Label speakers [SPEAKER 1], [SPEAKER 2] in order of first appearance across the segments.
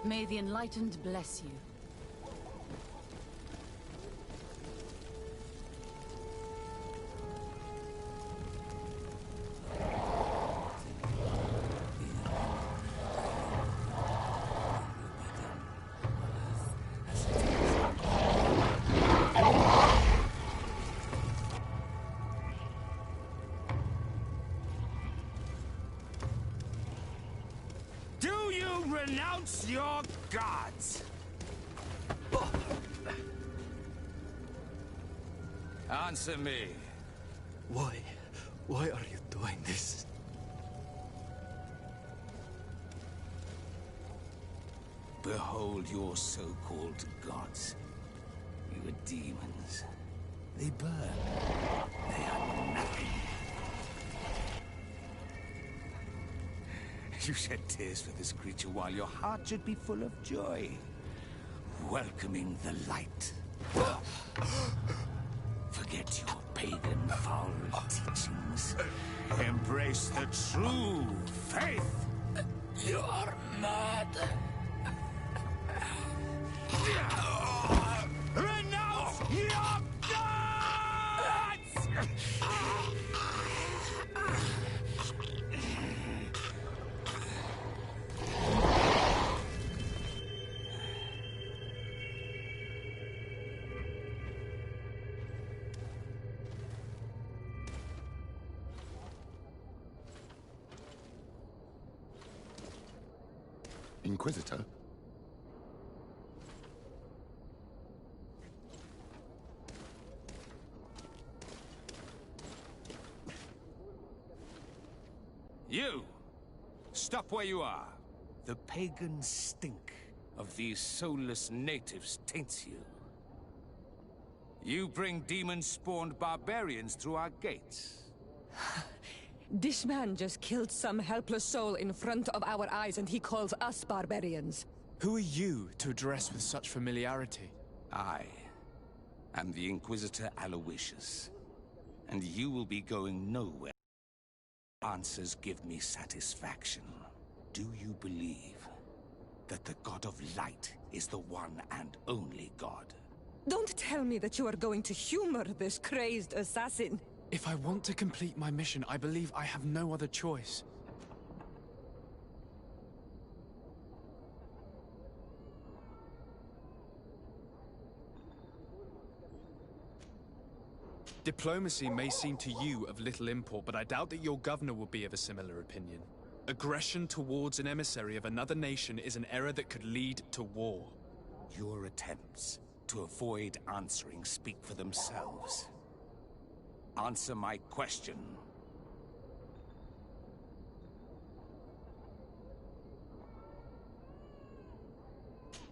[SPEAKER 1] May the Enlightened bless you.
[SPEAKER 2] Renounce your gods! Answer me.
[SPEAKER 3] Why? Why are you doing this?
[SPEAKER 2] Behold your so-called gods. You are demons. They burn. They are nothing. You shed tears for this creature while your heart should be full of joy. Welcoming the light. Forget your pagan foul teachings. Embrace the true faith.
[SPEAKER 3] You are mad.
[SPEAKER 2] Renounce your gods!
[SPEAKER 4] Inquisitor?
[SPEAKER 2] You! Stop where you are. The pagan stink of these soulless natives taints you. You bring demon-spawned barbarians through our gates.
[SPEAKER 5] This man just killed some helpless soul in front of our eyes, and he calls us barbarians.
[SPEAKER 3] Who are you to address with such familiarity?
[SPEAKER 2] I am the Inquisitor Aloysius, and you will be going nowhere. Answers give me satisfaction. Do you believe that the God of Light is the one and only God?
[SPEAKER 5] Don't tell me that you are going to humor this crazed assassin.
[SPEAKER 3] If I want to complete my mission, I believe I have no other choice. Diplomacy may seem to you of little import, but I doubt that your governor will be of a similar opinion. Aggression towards an emissary of another nation is an error that could lead to war.
[SPEAKER 2] Your attempts to avoid answering speak for themselves. Answer my question.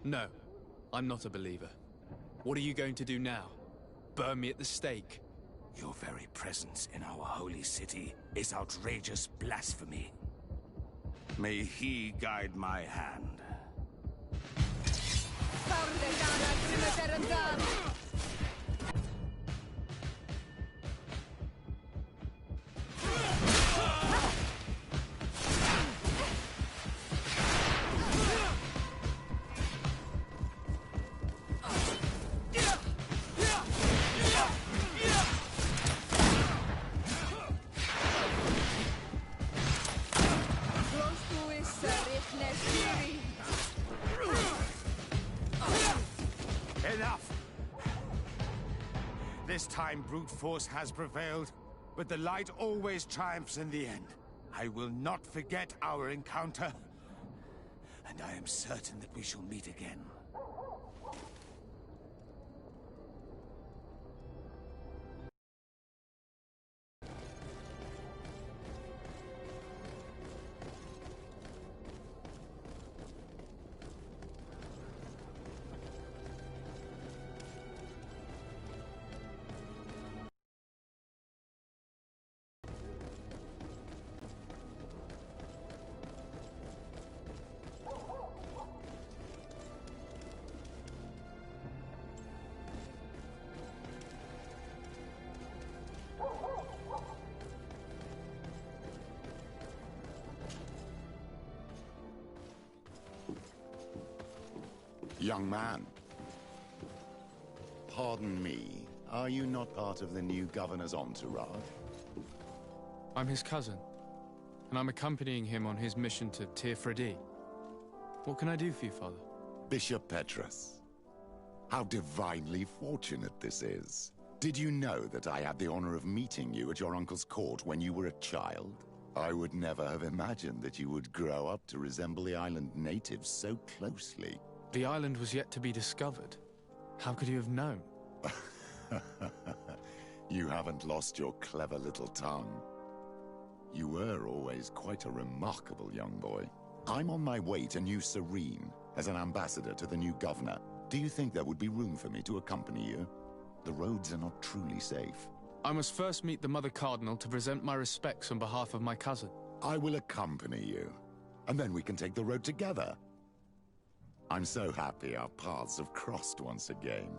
[SPEAKER 3] No, I'm not a believer. What are you going to do now? Burn me at the stake?
[SPEAKER 2] Your very presence in our holy city is outrageous blasphemy. May he guide my hand. Enough! This time brute force has prevailed, but the light always triumphs in the end. I will not forget our encounter, and I am certain that we shall meet again.
[SPEAKER 4] Young man. Pardon me, are you not part of the new governor's entourage?
[SPEAKER 3] I'm his cousin, and I'm accompanying him on his mission to Tir-Fredi. What can I do for you, Father?
[SPEAKER 4] Bishop Petrus. How divinely fortunate this is. Did you know that I had the honor of meeting you at your uncle's court when you were a child? I would never have imagined that you would grow up to resemble the island natives so closely.
[SPEAKER 3] The island was yet to be discovered. How could you have known?
[SPEAKER 4] You haven't lost your clever little tongue. You were always quite a remarkable young boy. I'm on my way to New Serene as an ambassador to the new governor. Do you think there would be room for me to accompany you? The roads are not truly safe.
[SPEAKER 3] I must first meet the Mother Cardinal to present my respects on behalf of my cousin.
[SPEAKER 4] I will accompany you, and then we can take the road together. I'm so happy our paths have crossed once again.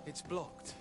[SPEAKER 3] It's blocked.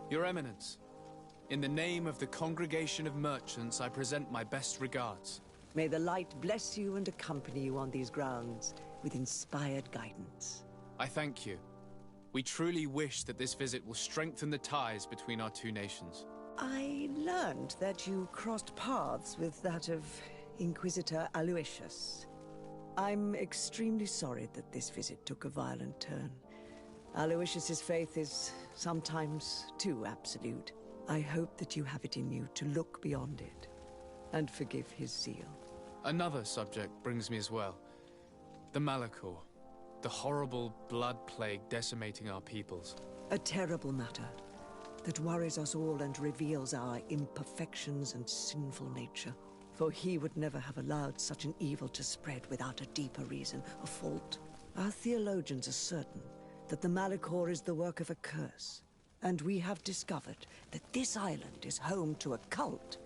[SPEAKER 3] Your Eminence, in the name of the Congregation of Merchants, I present my best regards.
[SPEAKER 6] May the light bless you and accompany you on these grounds with inspired guidance.
[SPEAKER 3] I thank you. We truly wish that this visit will strengthen the ties between our two nations.
[SPEAKER 6] I learned that you crossed paths with that of Inquisitor Aloysius. I'm extremely sorry that this visit took a violent turn. Aloysius's faith is sometimes too absolute. I hope that you have it in you to look beyond it and forgive his zeal.
[SPEAKER 3] Another subject brings me as well. The Malachor. The horrible blood plague decimating our peoples.
[SPEAKER 6] A terrible matter that worries us all and reveals our imperfections and sinful nature. For he would never have allowed such an evil to spread without a deeper reason, a fault. Our theologians are certain that the Malachor is the work of a curse, and we have discovered that this island is home to a cult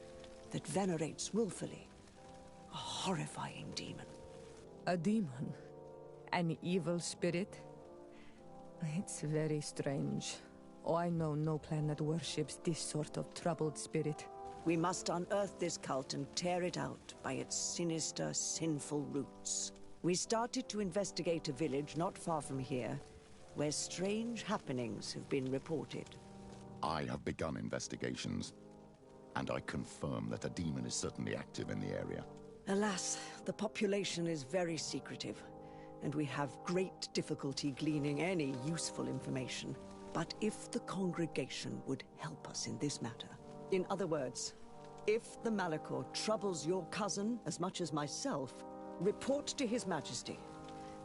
[SPEAKER 6] that venerates willfully a horrifying demon.
[SPEAKER 5] A demon? An evil spirit? It's very strange. Oh, I know no planet worships this sort of troubled spirit.
[SPEAKER 6] We must unearth this cult and tear it out by its sinister, sinful roots. We started to investigate a village not far from here, where strange happenings have been reported.
[SPEAKER 4] I have begun investigations, and I confirm that a demon is certainly active in the area.
[SPEAKER 6] Alas, the population is very secretive, and we have great difficulty gleaning any useful information. But if the congregation would help us in this matter, in other words, if the Malachor troubles your cousin as much as myself, report to His Majesty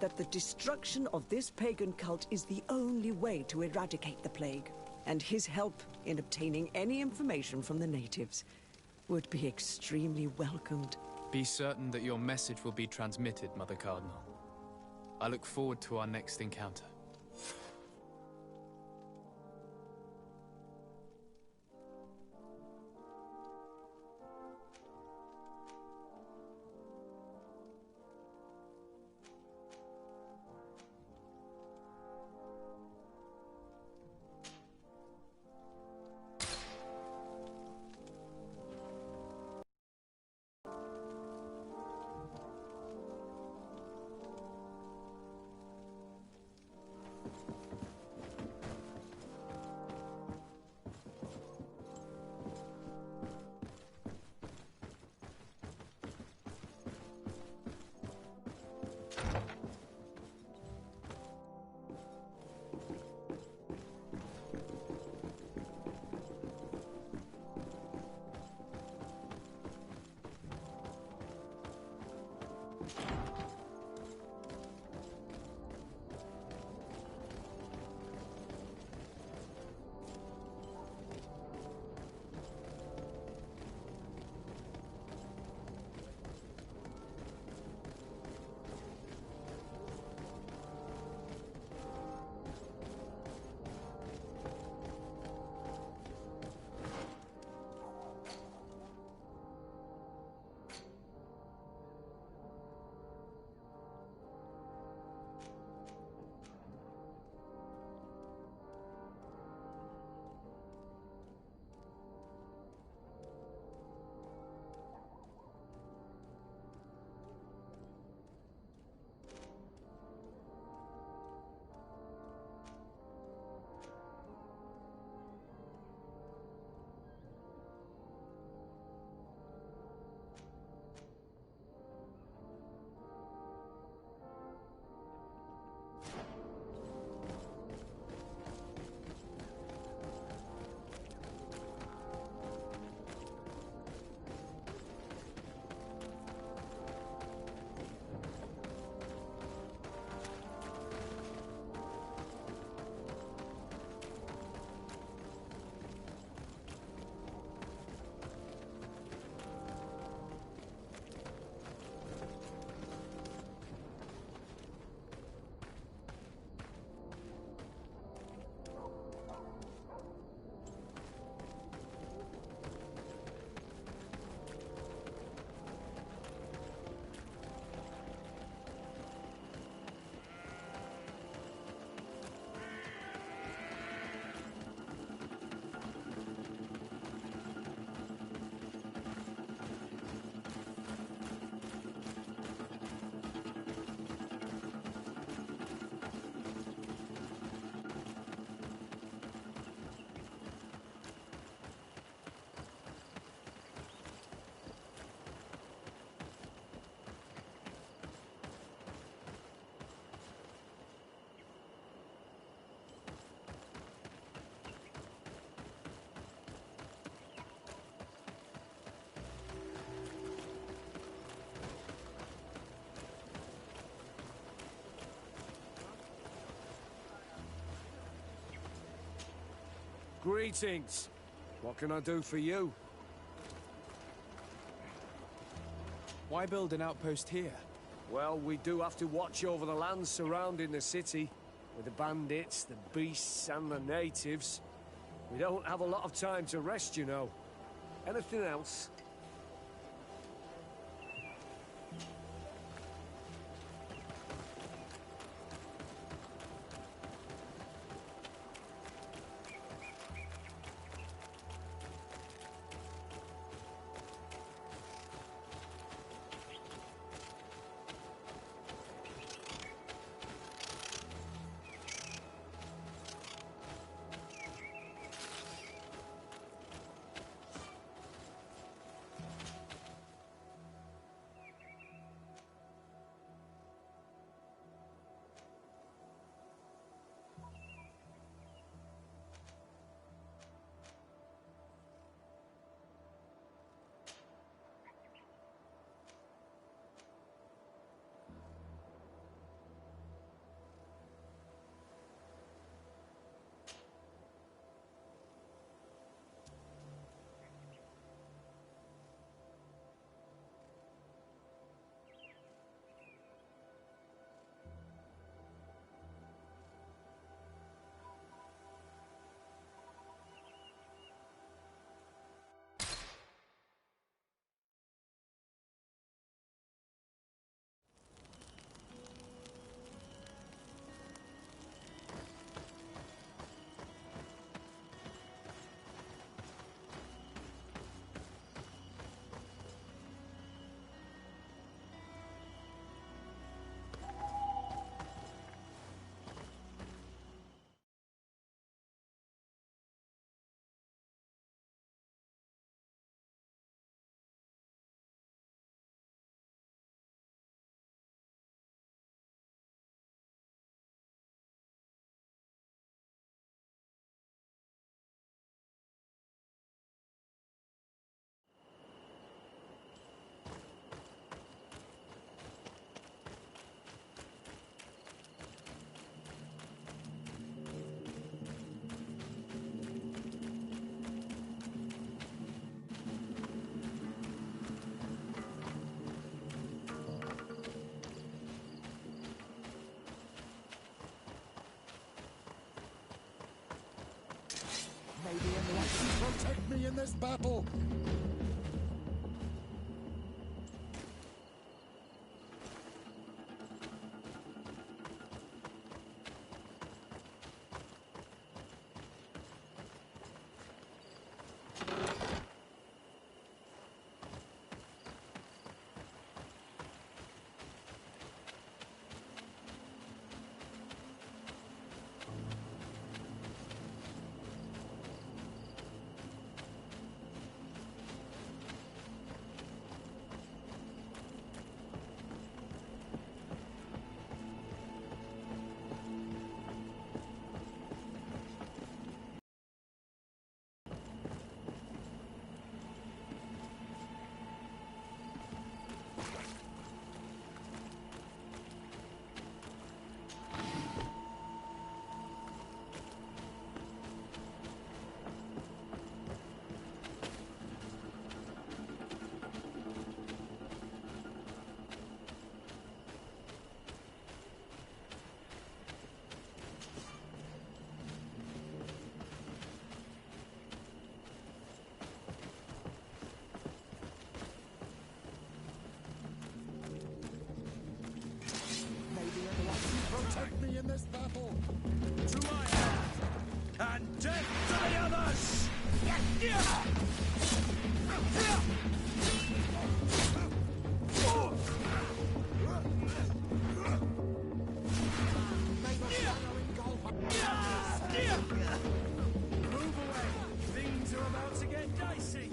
[SPEAKER 6] that the destruction of this pagan cult is the only way to eradicate the plague, and his help in obtaining any information from the natives would be extremely welcomed.
[SPEAKER 3] Be certain that your message will be transmitted, Mother Cardinal. I look forward to our next encounter.
[SPEAKER 7] Greetings. What can I do for you?
[SPEAKER 3] Why build an outpost here?
[SPEAKER 7] Well, we do have to watch over the lands surrounding the city, with the bandits, the beasts, and the natives. We don't have a lot of time to rest, you know. Anything else?
[SPEAKER 4] Maybe enlightenment protect me in this battle! Protect me in this battle!
[SPEAKER 7] To my hand, and death to the others! Move away! Things are about to get dicey!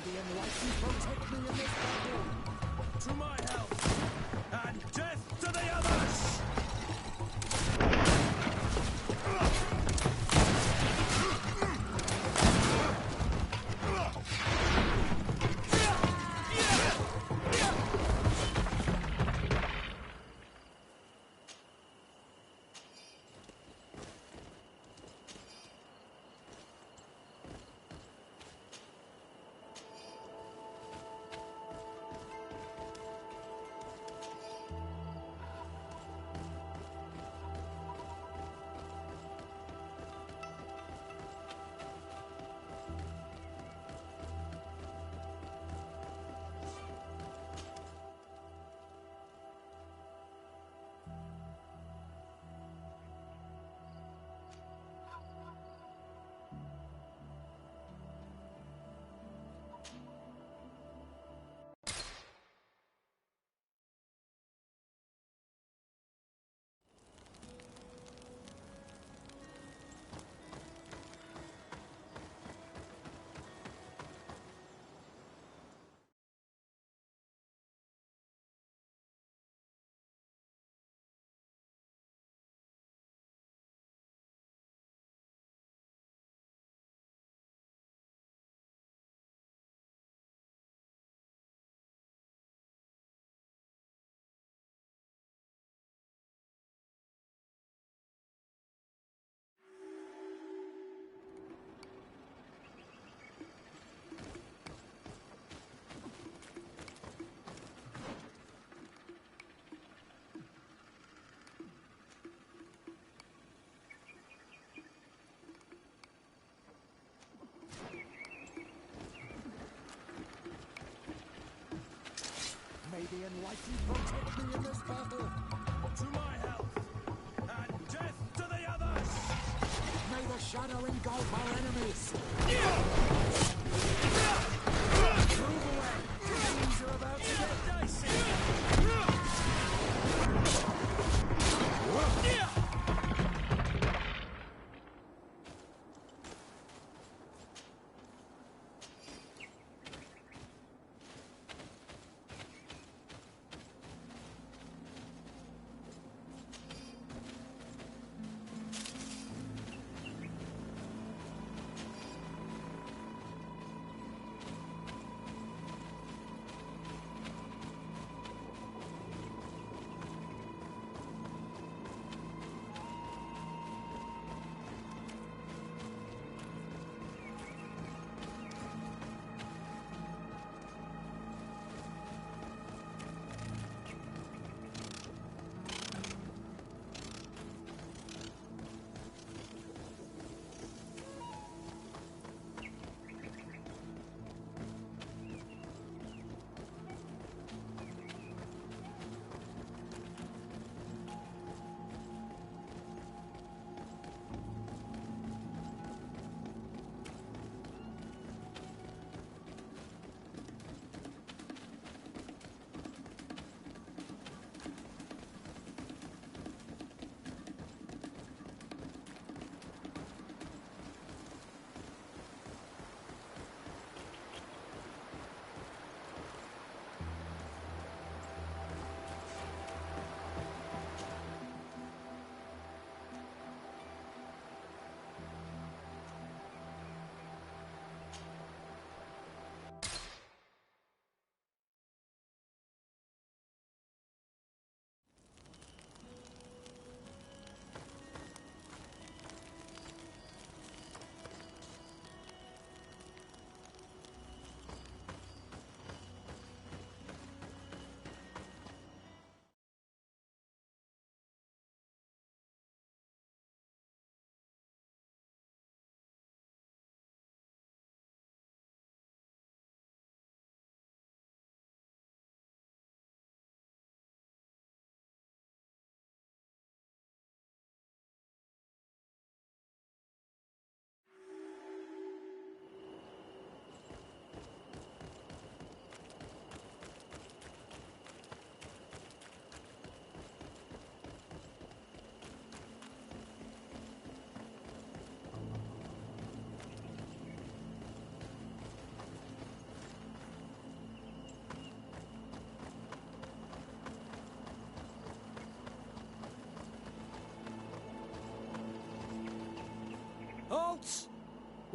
[SPEAKER 8] the enlightened protect me in this battle.
[SPEAKER 9] To my help! And death to the others!
[SPEAKER 8] May the enlightened protect me in this battle.
[SPEAKER 9] To my help! And death to the others!
[SPEAKER 8] May the shadow engulf our enemies.
[SPEAKER 9] Move away! Things are about to get dicey!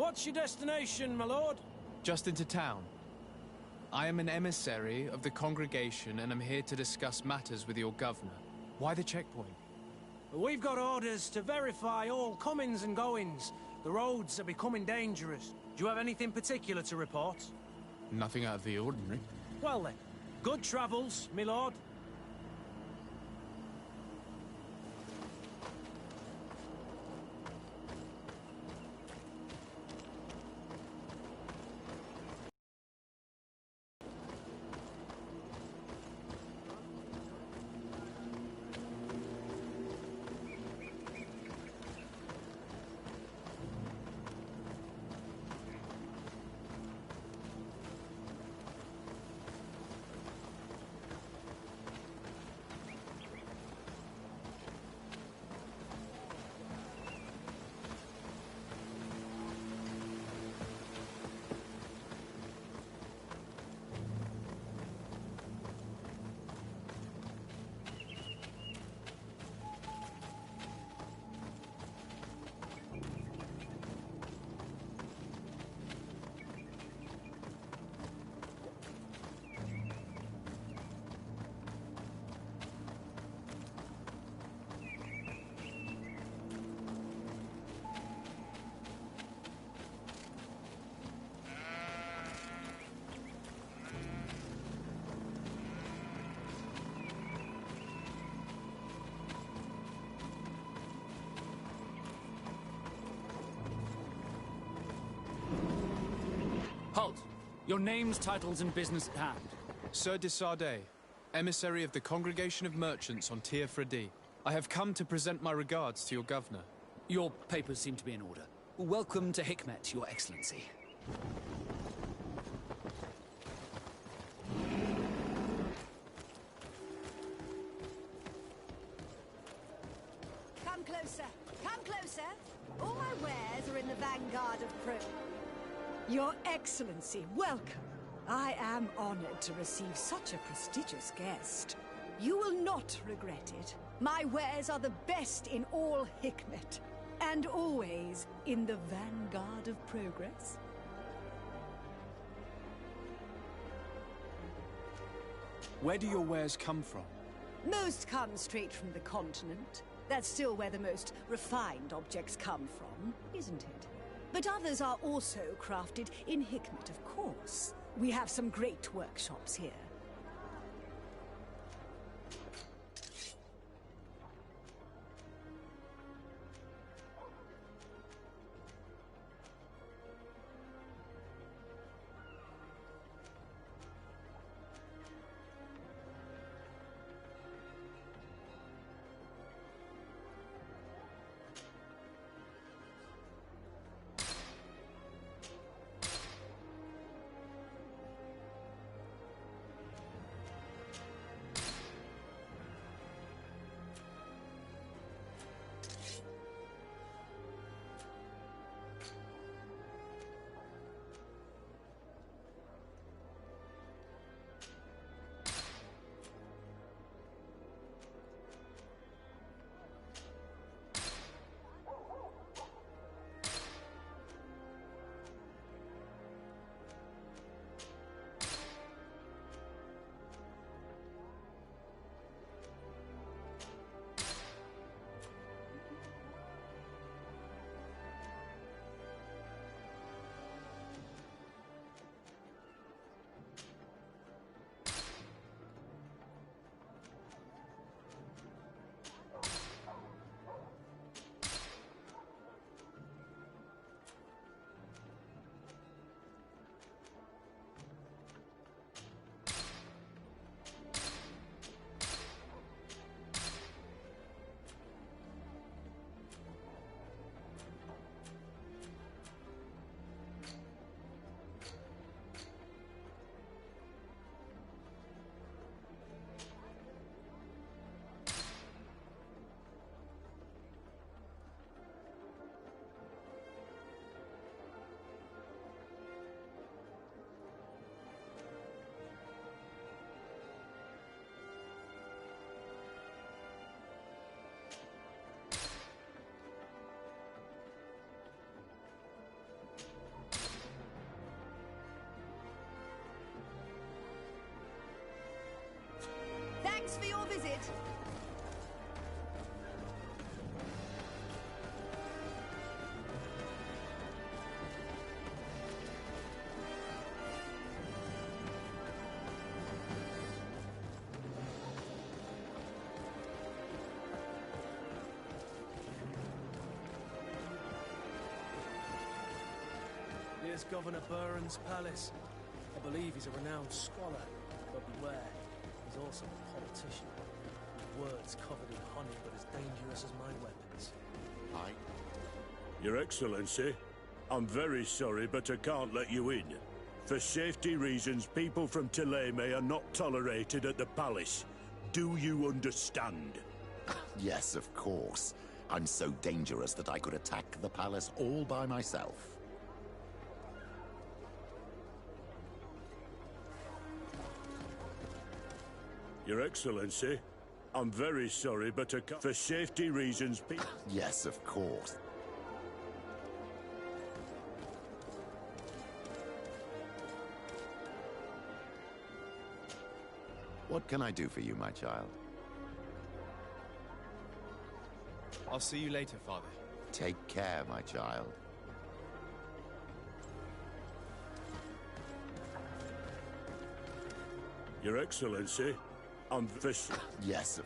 [SPEAKER 9] What's your destination, my lord?
[SPEAKER 3] Just into town. I am an emissary of the congregation and am here to discuss matters with your governor. Why the checkpoint?
[SPEAKER 9] We've got orders to verify all comings and goings. The roads are becoming dangerous. Do you have anything particular to report?
[SPEAKER 3] Nothing out of the ordinary.
[SPEAKER 9] Well then, good travels, my lord.
[SPEAKER 10] Halt! Your names, titles, and business at hand.
[SPEAKER 3] Sir de Sardet, emissary of the Congregation of Merchants on Tir Fredi. I have come to present my regards to your governor.
[SPEAKER 10] Your papers seem to be in order. Welcome to Hikmet, Your Excellency.
[SPEAKER 11] Come closer. Come closer. All my wares are in the vanguard of Pro.
[SPEAKER 6] Your Excellency, welcome. I am honored to receive such a prestigious guest. You will not regret it. My wares are the best in all Hikmet, and always in the vanguard of progress.
[SPEAKER 3] Where do your wares come from?
[SPEAKER 11] Most come straight from the continent. That's still where the most refined objects come from, isn't it? But others are also crafted in Hikmet, of course. We have some great workshops here. Thanks for your visit.
[SPEAKER 9] Here's Governor Buren's palace. I believe he's a renowned scholar, but beware, he's also a politician. His words covered in honey, but as dangerous as my weapons.
[SPEAKER 4] Hi.
[SPEAKER 12] Your Excellency, I'm very sorry, but I can't let you in. For safety reasons, people from Thélème are not tolerated at the palace. Do you understand?
[SPEAKER 4] Yes, of course. I'm so dangerous that I could attack the palace all by myself.
[SPEAKER 12] Your Excellency, I'm very sorry, but I can't... For safety reasons,
[SPEAKER 4] Yes, of course. What can I do for you, my child?
[SPEAKER 3] I'll see you later, Father.
[SPEAKER 4] Take care, my child.
[SPEAKER 12] Your Excellency, I'm
[SPEAKER 4] Yes, of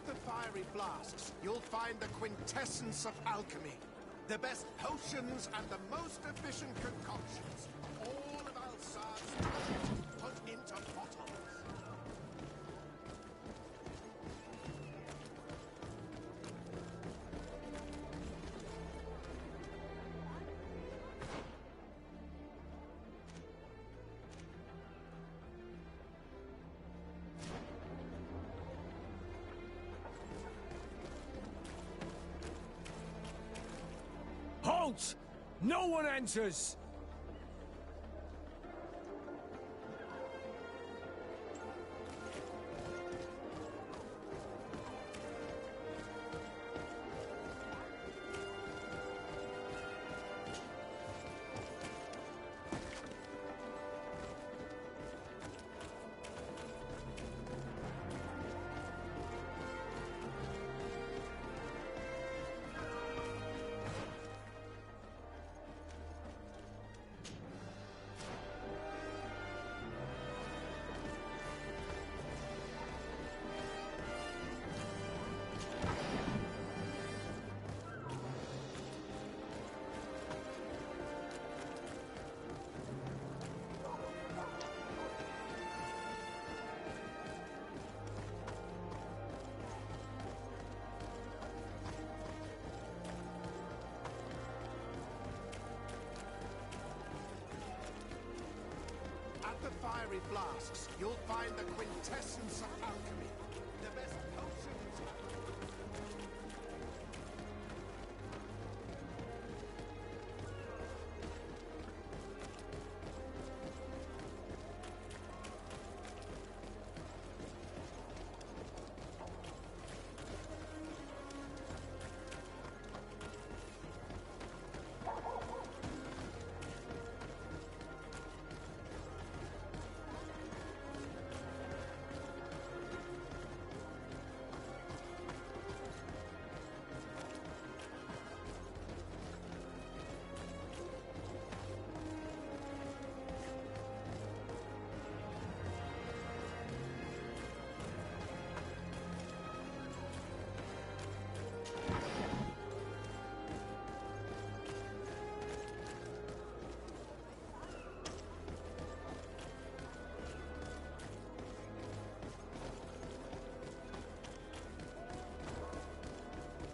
[SPEAKER 13] the fiery flasks, you'll find the quintessence of alchemy. The best potions and the most efficient concoctions. All of Alsace put into bottles.
[SPEAKER 7] Halt! No one enters!
[SPEAKER 13] fiery flasks, you'll find the quintessence of alchemy. The best potions...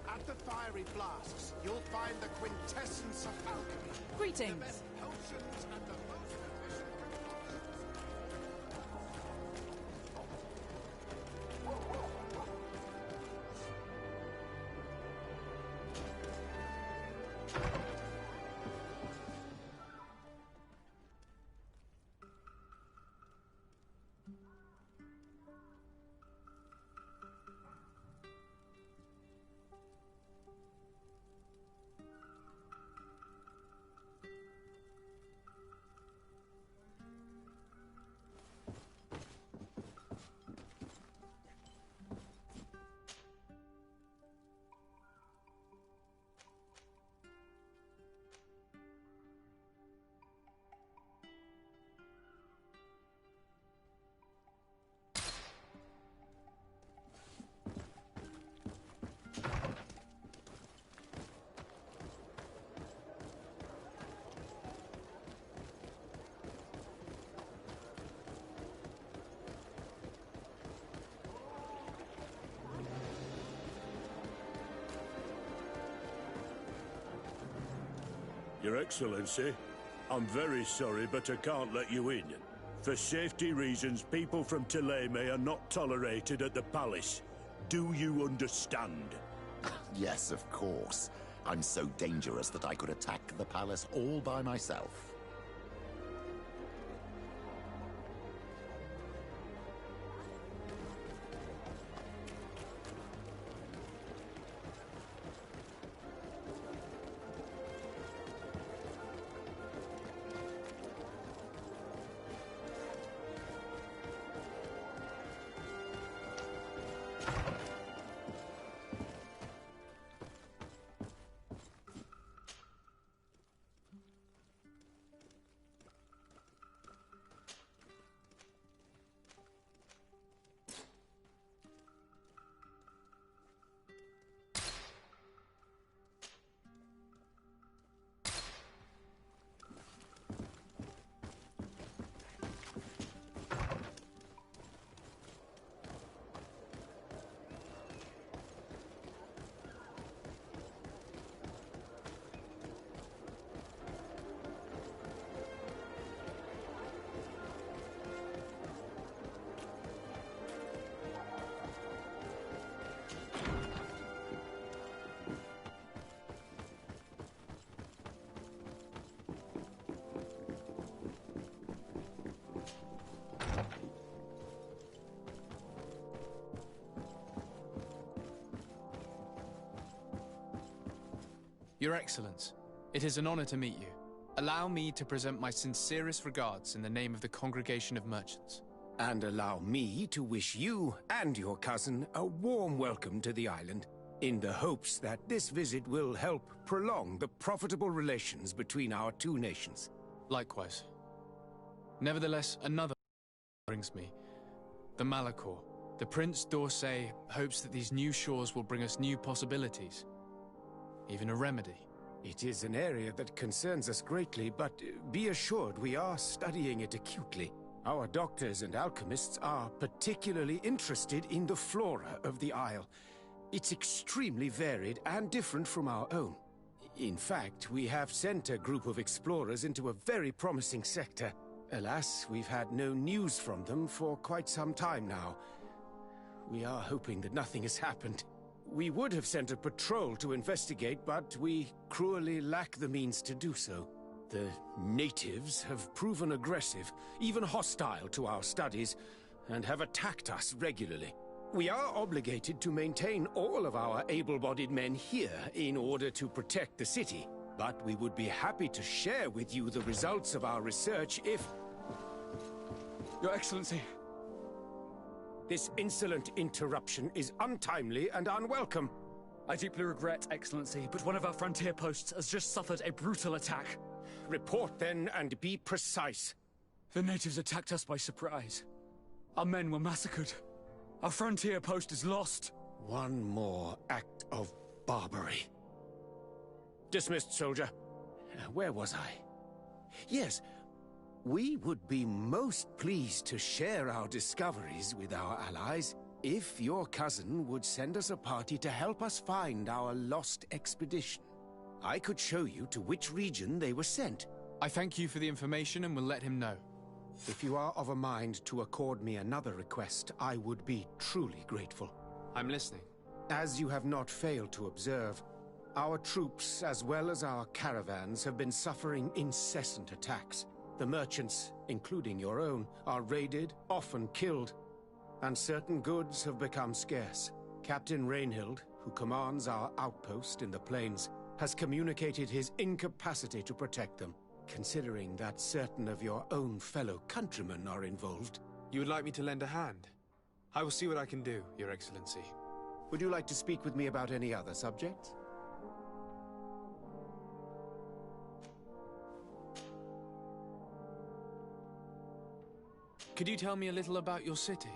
[SPEAKER 13] At the fiery flasks, you'll find the quintessence of alchemy.
[SPEAKER 1] Greetings.
[SPEAKER 13] The best potions and the most efficient concoctions.
[SPEAKER 12] Your Excellency, I'm very sorry, but I can't let you in. For safety reasons, people from Thélème are not tolerated at the palace. Do you understand?
[SPEAKER 4] Yes, of course. I'm so dangerous that I could attack the palace all by myself.
[SPEAKER 3] Your Excellence, it is an honor to meet you. Allow me to present my sincerest regards in the name of the Congregation of Merchants.
[SPEAKER 14] And allow me to wish you and your cousin a warm welcome to the island, in the hopes that this visit will help prolong the profitable relations between our two nations.
[SPEAKER 3] Likewise. Nevertheless, another brings me. The Malachor. The Prince d'Orsay hopes that these new shores will bring us new possibilities. Even a remedy.
[SPEAKER 14] It is an area that concerns us greatly, but be assured we are studying it acutely. Our doctors and alchemists are particularly interested in the flora of the Isle. It's extremely varied and different from our own. In fact, we have sent a group of explorers into a very promising sector, Alas, we've had no news from them for quite some time now. We are hoping that nothing has happened. We would have sent a patrol to investigate, but we cruelly lack the means to do so. The natives have proven aggressive, even hostile to our studies, and have attacked us regularly. We are obligated to maintain all of our able-bodied men here in order to protect the city, but we would be happy to share with you the results of our research if...
[SPEAKER 3] Your Excellency!
[SPEAKER 14] This insolent interruption is untimely and unwelcome.
[SPEAKER 10] I deeply regret, Excellency, but one of our frontier posts has just suffered a brutal attack.
[SPEAKER 14] Report then, and be precise.
[SPEAKER 3] The natives attacked us by surprise. Our men were massacred. Our frontier post is lost.
[SPEAKER 14] One more act of barbarity. Dismissed, soldier. Where was I? Yes, we would be most pleased to share our discoveries with our allies if your cousin would send us a party to help us find our lost expedition. I could show you to which region they were sent.
[SPEAKER 3] I thank you for the information and will let him know.
[SPEAKER 14] If you are of a mind to accord me another request, I would be truly grateful.
[SPEAKER 3] I'm listening.
[SPEAKER 14] As you have not failed to observe, our troops, as well as our caravans, have been suffering incessant attacks. The merchants, including your own, are raided, often killed, and certain goods have become scarce. Captain Rainhild, who commands our outpost in the plains, has communicated his incapacity to protect them. Considering that certain of your own fellow countrymen are involved.
[SPEAKER 3] You would like me to lend a hand? I will see what I can do, Your Excellency.
[SPEAKER 14] Would you like to speak with me about any other subjects?
[SPEAKER 3] Could you tell me a little about your city?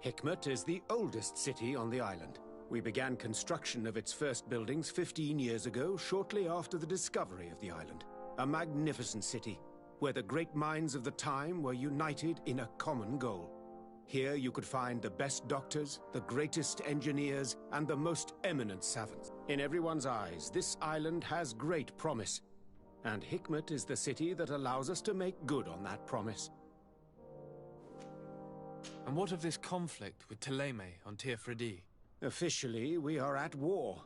[SPEAKER 14] Hikmet is the oldest city on the island. We began construction of its first buildings 15 years ago, shortly after the discovery of the island. A magnificent city, where the great minds of the time were united in a common goal. Here you could find the best doctors, the greatest engineers, and the most eminent savants. In everyone's eyes, this island has great promise, and Hikmet is the city that allows us to make good on that promise.
[SPEAKER 3] And what of this conflict with Thélème on Tir Freddy?
[SPEAKER 14] Officially, we are at war,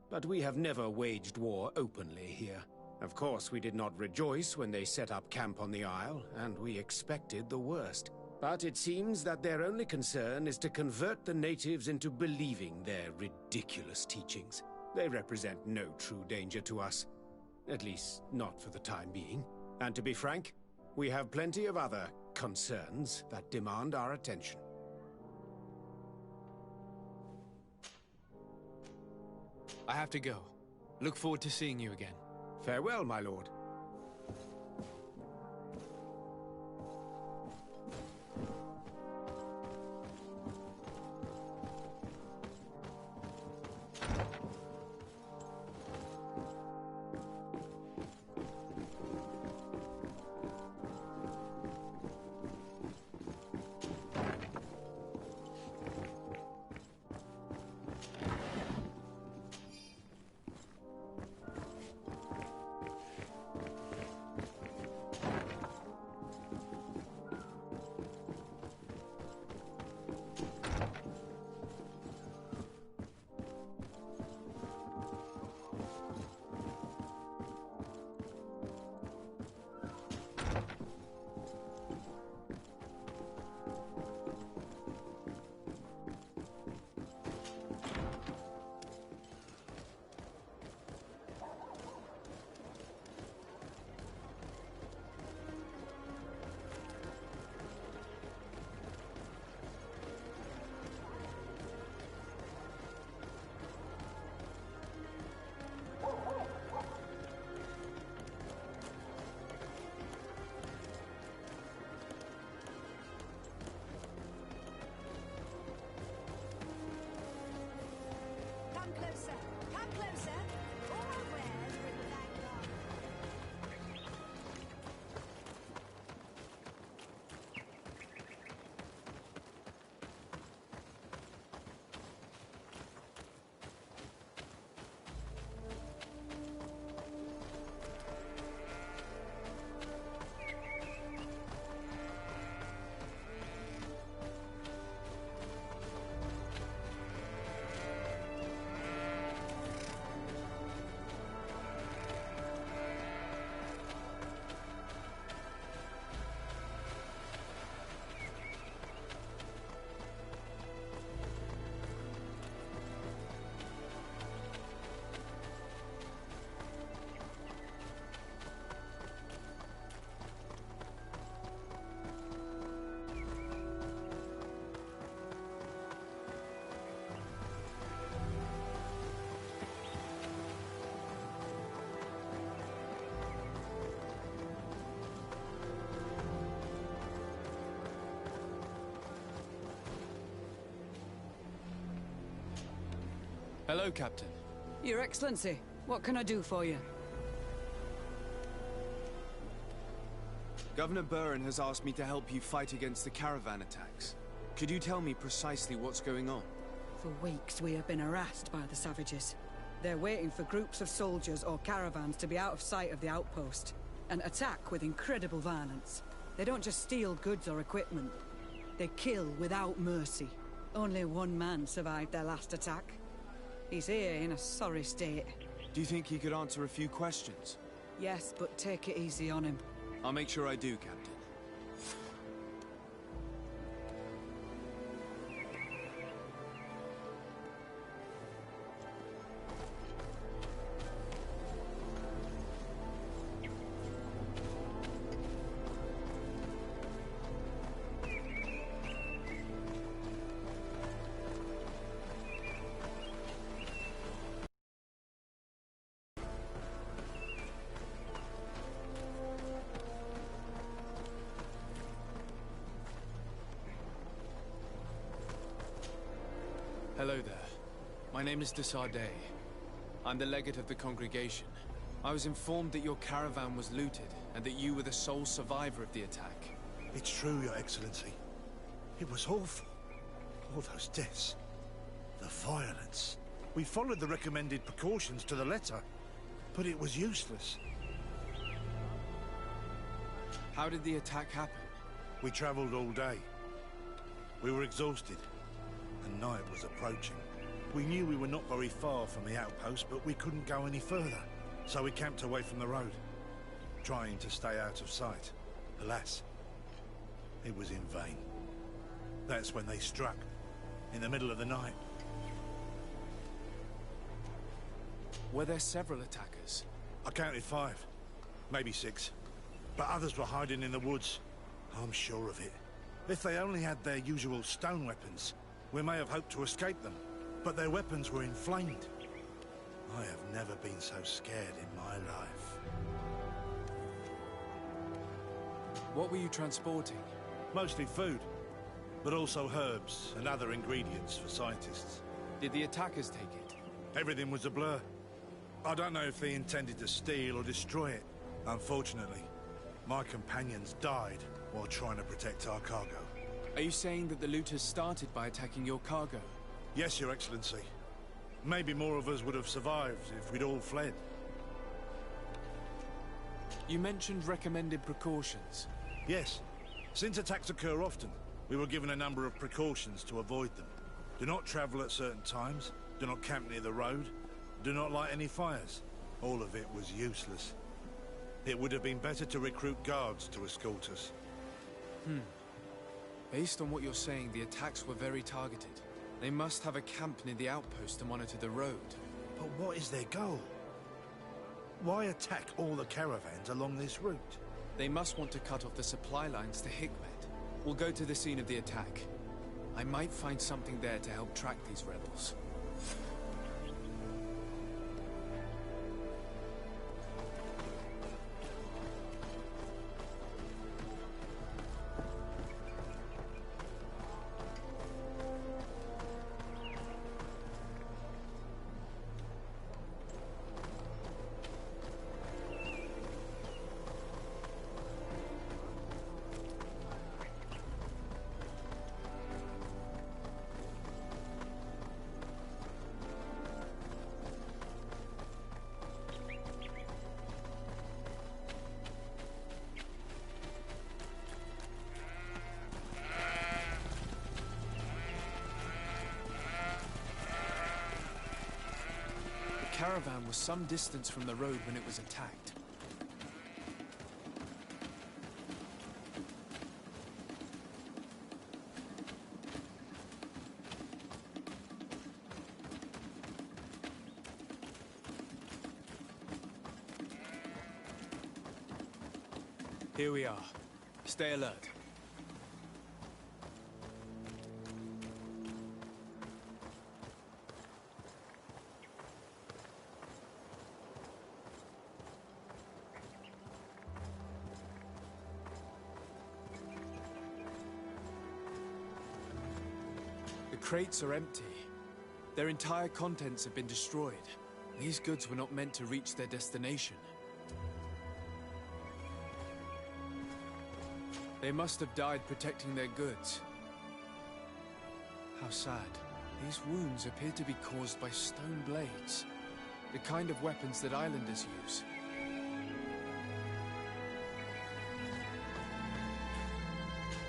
[SPEAKER 14] but we have never waged war openly here. Of course, we did not rejoice when they set up camp on the Isle, and we expected the worst. But it seems that their only concern is to convert the natives into believing their ridiculous teachings. They represent no true danger to us. At least, not for the time being. And to be frank, we have plenty of other concerns that demand our attention.
[SPEAKER 3] I have to go. Look forward to seeing you again.
[SPEAKER 14] Farewell, my lord.
[SPEAKER 3] Hello, Captain.
[SPEAKER 15] Your Excellency, what can I do for you?
[SPEAKER 16] Governor Burren has asked me to help you fight against the caravan attacks. Could you tell me precisely what's going on?
[SPEAKER 15] For weeks we have been harassed by the savages. They're waiting for groups of soldiers or caravans to be out of sight of the outpost, and attack with incredible violence. They don't just steal goods or equipment. They kill without mercy. Only one man survived their last attack. He's here in a sorry state.
[SPEAKER 16] Do you think he could answer a few questions?
[SPEAKER 15] Yes, but take it easy on him.
[SPEAKER 16] I'll make sure I do, Captain.
[SPEAKER 3] Hello there. My name is de Sardet. I'm the legate of the congregation. I was informed that your caravan was looted, and that you were the sole survivor of the attack.
[SPEAKER 17] It's true, Your Excellency. It was awful. All those deaths. The violence. We followed the recommended precautions to the letter, but it was useless.
[SPEAKER 3] How did the attack happen?
[SPEAKER 17] We traveled all day. We were exhausted, and night was approaching. We knew we were not very far from the outpost, but we couldn't go any further. So we camped away from the road, trying to stay out of sight. Alas, it was in vain. That's when they struck, in the middle of the night.
[SPEAKER 3] Were there several attackers?
[SPEAKER 17] I counted 5, maybe 6. But others were hiding in the woods. I'm sure of it. If they only had their usual stone weapons, we may have hoped to escape them. But their weapons were inflamed. I have never been so scared in my life.
[SPEAKER 3] What were you transporting?
[SPEAKER 17] Mostly food, but also herbs and other ingredients for scientists.
[SPEAKER 3] Did the attackers take it?
[SPEAKER 17] Everything was a blur. I don't know if they intended to steal or destroy it. Unfortunately, my companions died while trying to protect our cargo.
[SPEAKER 3] Are you saying that the looters started by attacking your cargo?
[SPEAKER 17] Yes, Your Excellency. Maybe more of us would have survived if we'd all fled.
[SPEAKER 3] You mentioned recommended precautions.
[SPEAKER 17] Yes. Since attacks occur often, we were given a number of precautions to avoid them. Do not travel at certain times, do not camp near the road, do not light any fires. All of it was useless. It would have been better to recruit guards to escort us.
[SPEAKER 3] Based on what you're saying, the attacks were very targeted. They must have a camp near the outpost to monitor the road.
[SPEAKER 17] But what is their goal? Why attack all the caravans along this route?
[SPEAKER 3] They must want to cut off the supply lines to Hikmet. We'll go to the scene of the attack. I might find something there to help track these rebels. The caravan was some distance from the road when it was attacked. Here we are. Stay alert. The crates are empty. Their entire contents have been destroyed. These goods were not meant to reach their destination. They must have died protecting their goods. How sad. These wounds appear to be caused by stone blades, the kind of weapons that islanders use.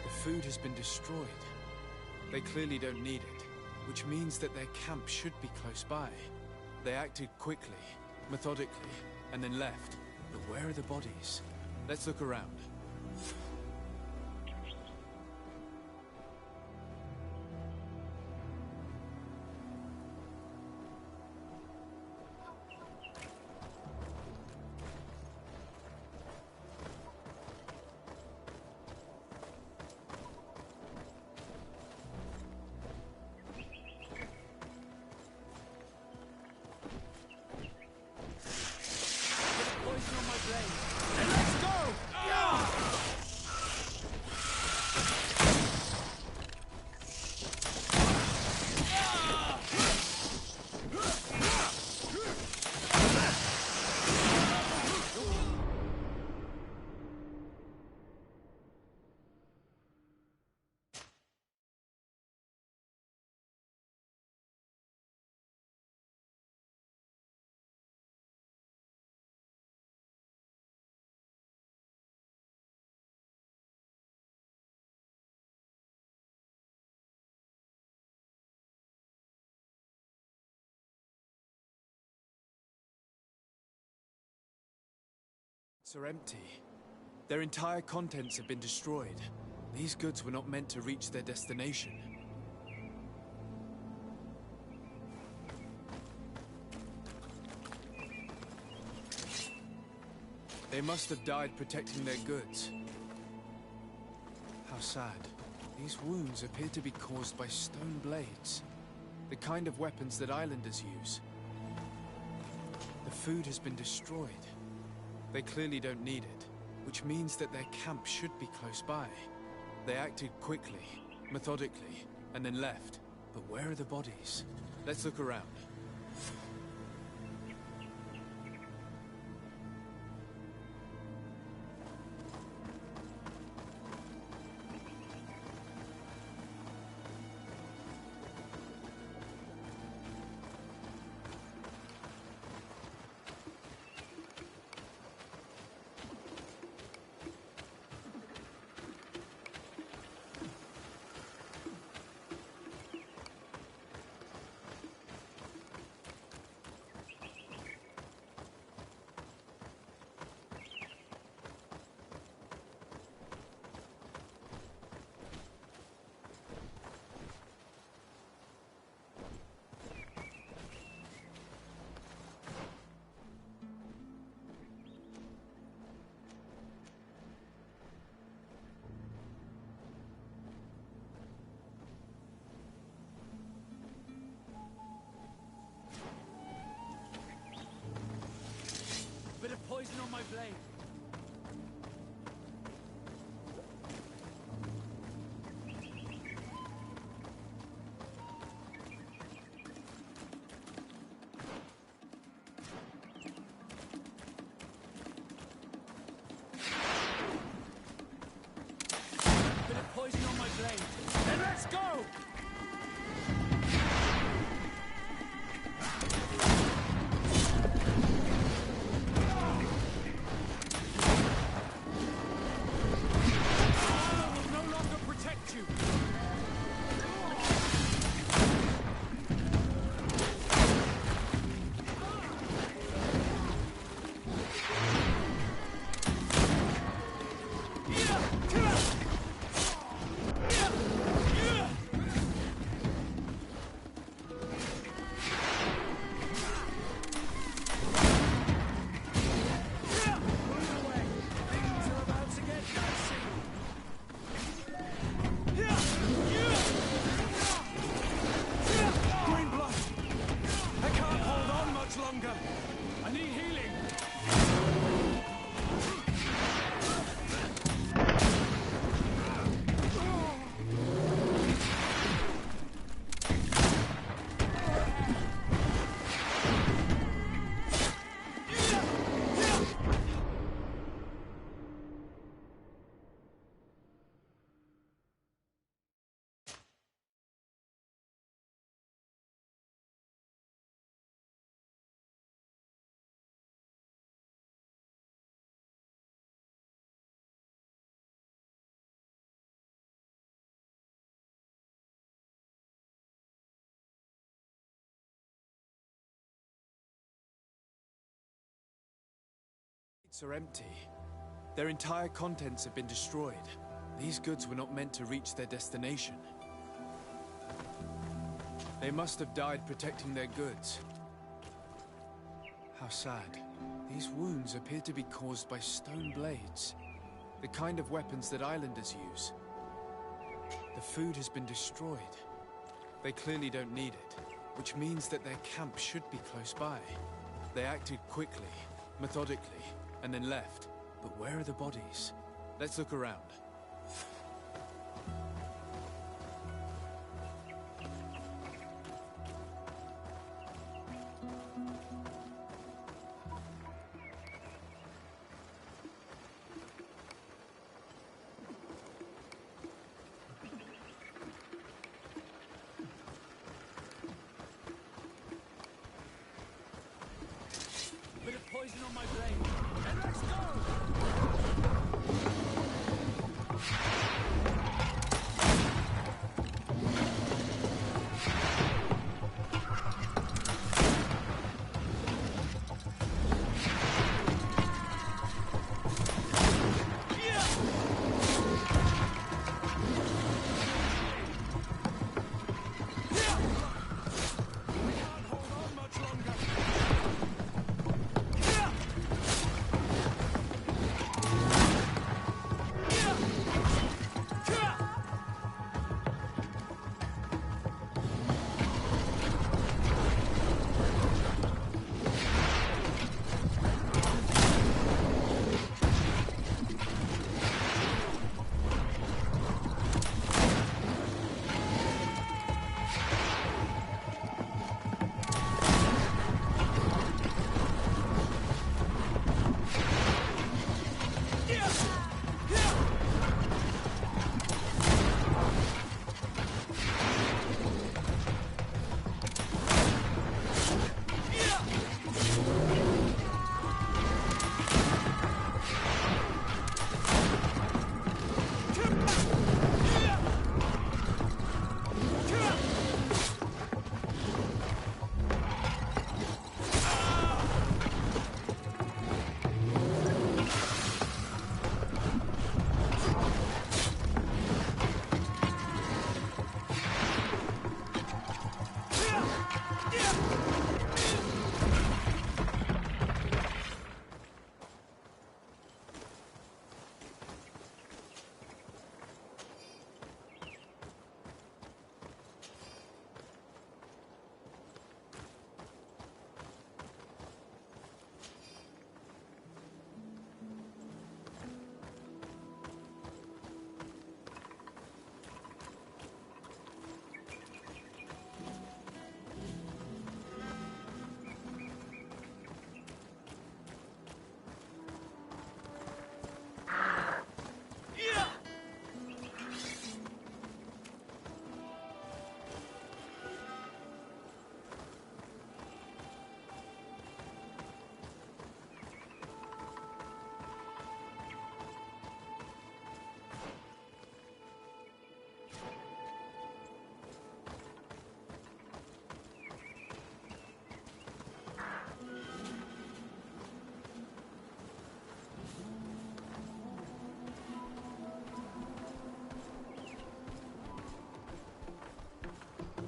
[SPEAKER 3] The food has been destroyed. They clearly don't need it, which means that their camp should be close by. They acted quickly, methodically, and then left. But where are the bodies? Let's look around. Are empty. Their entire contents have been destroyed. These goods were not meant to reach their destination. They must have died protecting their goods. How sad. These wounds appear to be caused by stone blades, the kind of weapons that islanders use. The food has been destroyed. They clearly don't need it, which means that their camp should be close by. They acted quickly, methodically, and then left. But where are the bodies? Let's look around.
[SPEAKER 9] Bit of poison on my blade. Bit of poison on my blade. Then let's go!
[SPEAKER 3] are empty. Their entire contents have been destroyed. These goods were not meant to reach their destination. They must have died protecting their goods. How sad. These wounds appear to be caused by stone blades, the kind of weapons that islanders use. The food has been destroyed. They clearly don't need it, which means that their camp should be close by. They acted quickly, methodically, and then left. But where are the bodies? Let's look around.
[SPEAKER 9] Bit of poison on my blade. And let's go!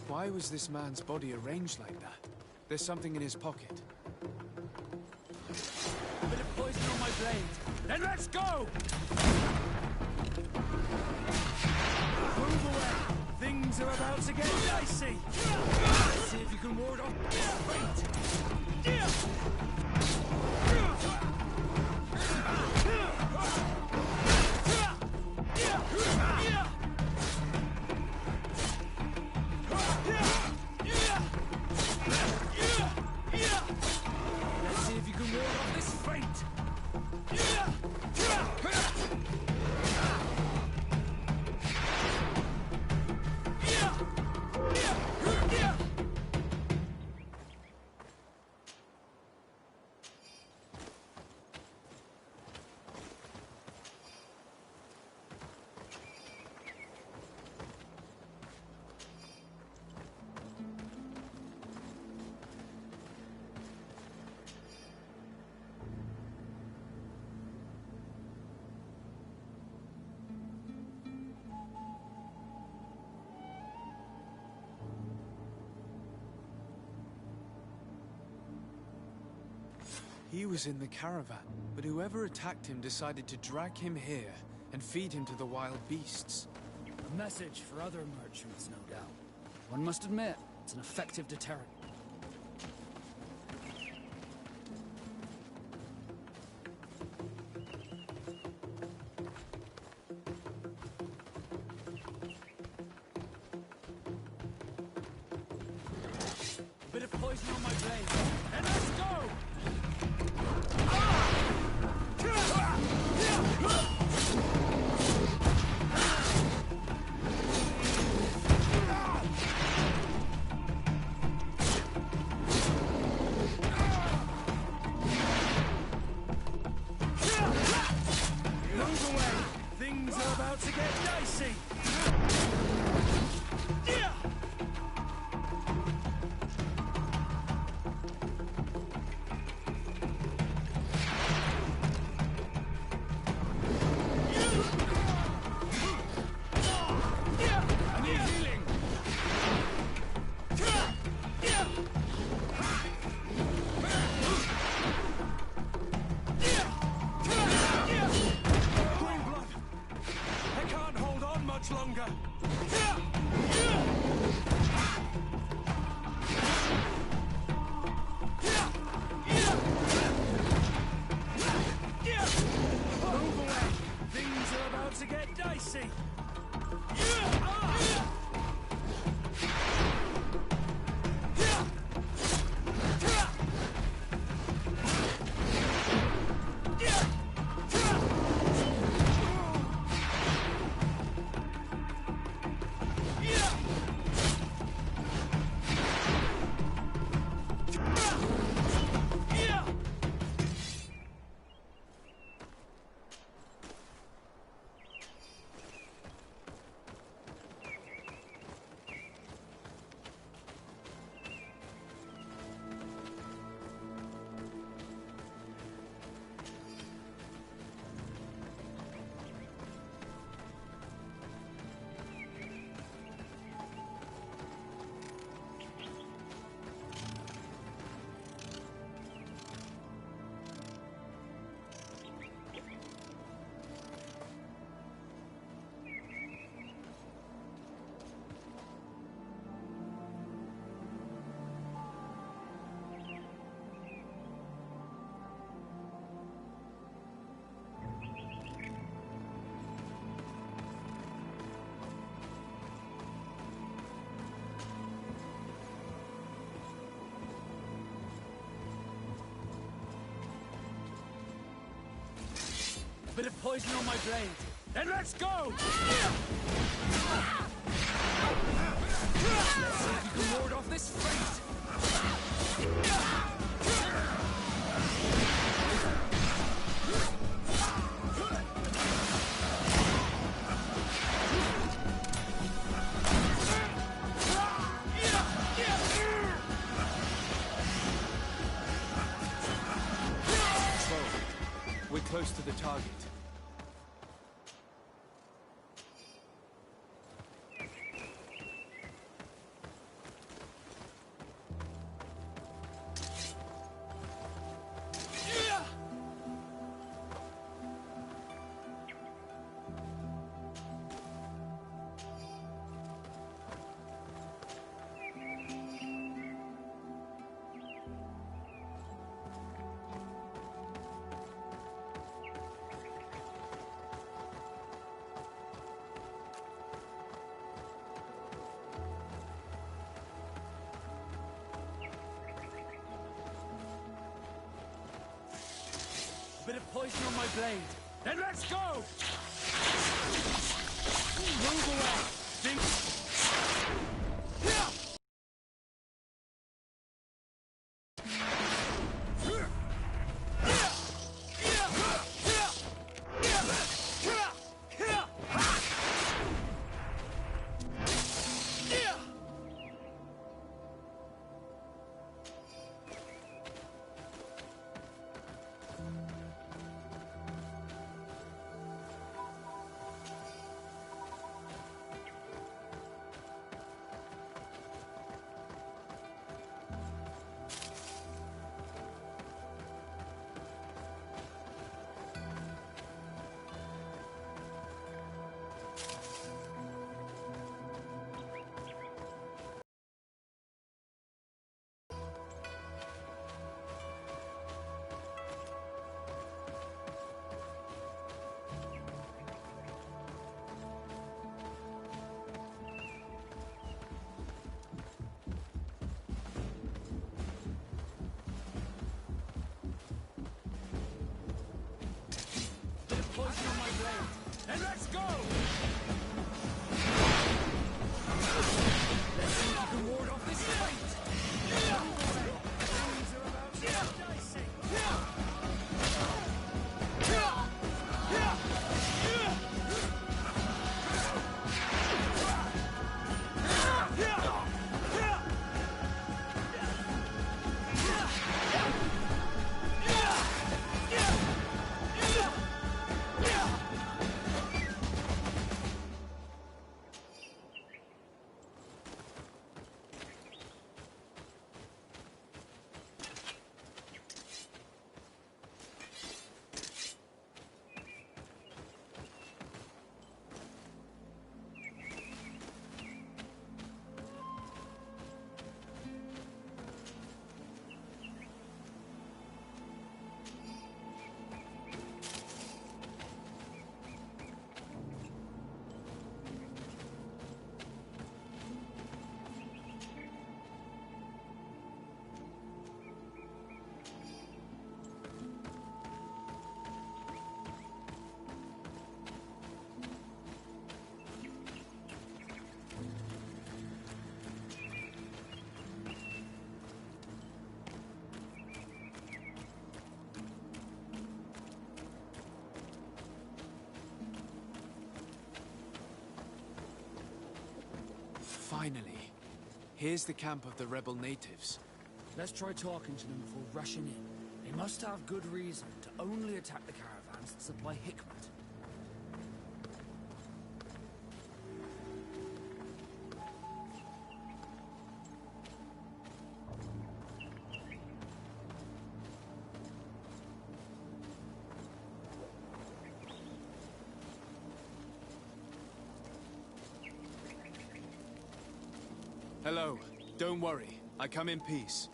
[SPEAKER 3] Why was this man's body arranged like that? There's something in his pocket.
[SPEAKER 9] A bit of poison on my blade. Then let's go! Move away! Things are about to get dicey! Let's see if you can ward off this fate! Let's see if you can ward off this fate!
[SPEAKER 3] He was in the caravan, but whoever attacked him decided to drag him here and feed him to the wild beasts.
[SPEAKER 10] A message for other merchants, no doubt. One must admit, it's an effective deterrent.
[SPEAKER 9] A bit of poison on my blade, and let's go! Move away! Things are about to get dicey! Longer. Move away. Things are about to get dicey. Bit of poison on my blade. Then let's go! Let's see if you can ward off this fate!
[SPEAKER 3] We're close to the target.
[SPEAKER 9] Bit of poison on my blade. Then let's go! Move away!
[SPEAKER 3] Finally. Here's the camp of the rebel natives.
[SPEAKER 10] Let's try talking to them before rushing in. They must have good reason to only attack the caravans that supply Hikmet.
[SPEAKER 3] Hello. Don't worry. I come in peace.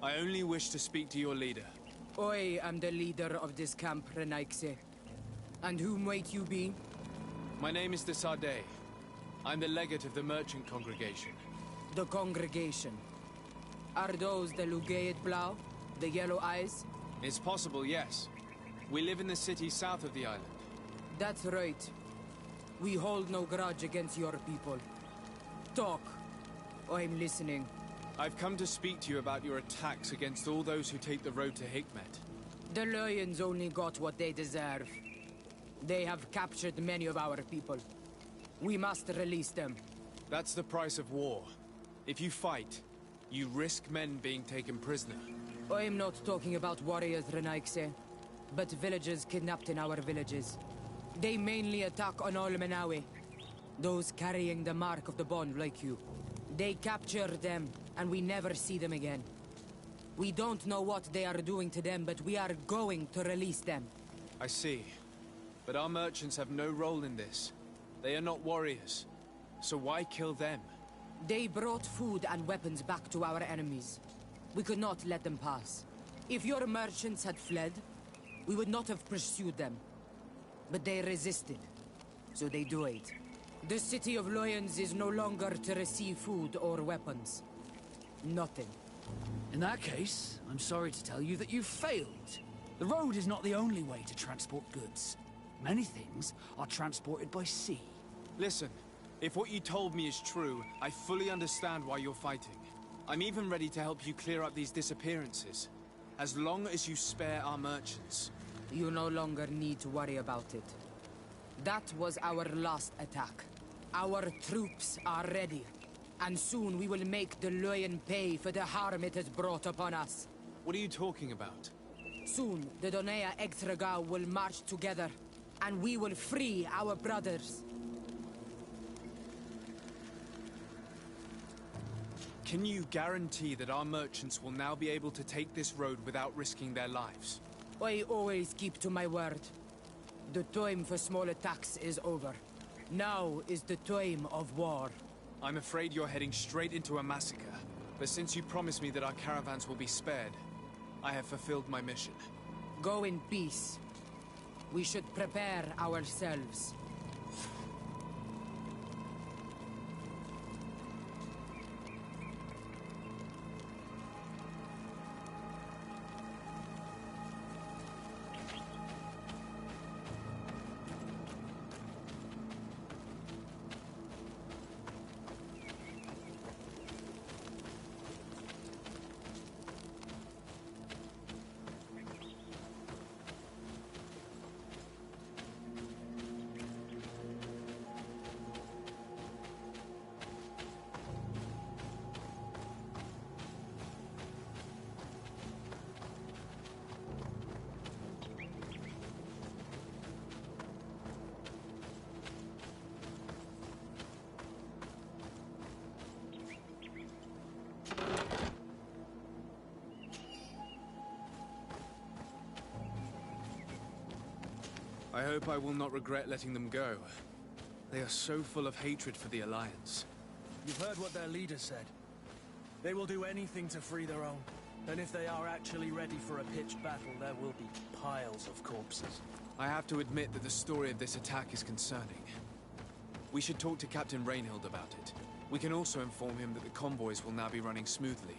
[SPEAKER 3] I only wish to speak to your leader.
[SPEAKER 18] I am the leader of this camp, Renaikse. And whom might you be?
[SPEAKER 3] My name is de Sade. I'm the legate of the merchant congregation.
[SPEAKER 18] The congregation. Are those the Lugaid Blau? The yellow eyes?
[SPEAKER 3] It's possible, yes. We live in the city south of the island.
[SPEAKER 18] That's right. We hold no grudge against your people. Talk. I'm listening.
[SPEAKER 3] I've come to speak to you about your attacks against all those who take the road to Hikmet.
[SPEAKER 18] The Lions only got what they deserve. They have captured many of our people. We must release them.
[SPEAKER 3] That's the price of war. If you fight, you risk men being taken prisoner.
[SPEAKER 18] I'm not talking about warriors, Renaikse, but villagers kidnapped in our villages. They mainly attack on Olmenawe, those carrying the mark of the bond like you. They capture them, and we never see them again. We don't know what they are doing to them, but we are going to release them.
[SPEAKER 3] I see. But our merchants have no role in this. They are not warriors. So why kill them?
[SPEAKER 18] They brought food and weapons back to our enemies. We could not let them pass. If your merchants had fled, we would not have pursued them. But they resisted, so they died. The city of Lions is no longer to receive food or weapons. Nothing.
[SPEAKER 10] In that case, I'm sorry to tell you that you've failed. The road is not the only way to transport goods. Many things are transported by sea.
[SPEAKER 3] Listen, if what you told me is true, I fully understand why you're fighting. I'm even ready to help you clear up these disappearances. As long as you spare our merchants.
[SPEAKER 18] You no longer need to worry about it. That was our last attack. Our troops are ready. And soon we will make the Lion pay for the harm it has brought upon us.
[SPEAKER 3] What are you talking about?
[SPEAKER 18] Soon, the Donea Extragao will march together, and we will free our brothers.
[SPEAKER 3] Can you guarantee that our merchants will now be able to take this road without risking their lives?
[SPEAKER 18] I always keep to my word. The time for small attacks is over. Now is the time of war.
[SPEAKER 3] I'm afraid you're heading straight into a massacre. But since you promised me that our caravans will be spared, I have fulfilled my mission.
[SPEAKER 18] Go in peace. We should prepare ourselves.
[SPEAKER 3] I hope I will not regret letting them go. They are so full of hatred for the Alliance.
[SPEAKER 9] You've heard what their leader said. They will do anything to free their own. And if they are actually ready for a pitched battle, there will be piles of corpses.
[SPEAKER 3] I have to admit that the story of this attack is concerning. We should talk to Captain Reinhild about it. We can also inform him that the convoys will now be running smoothly.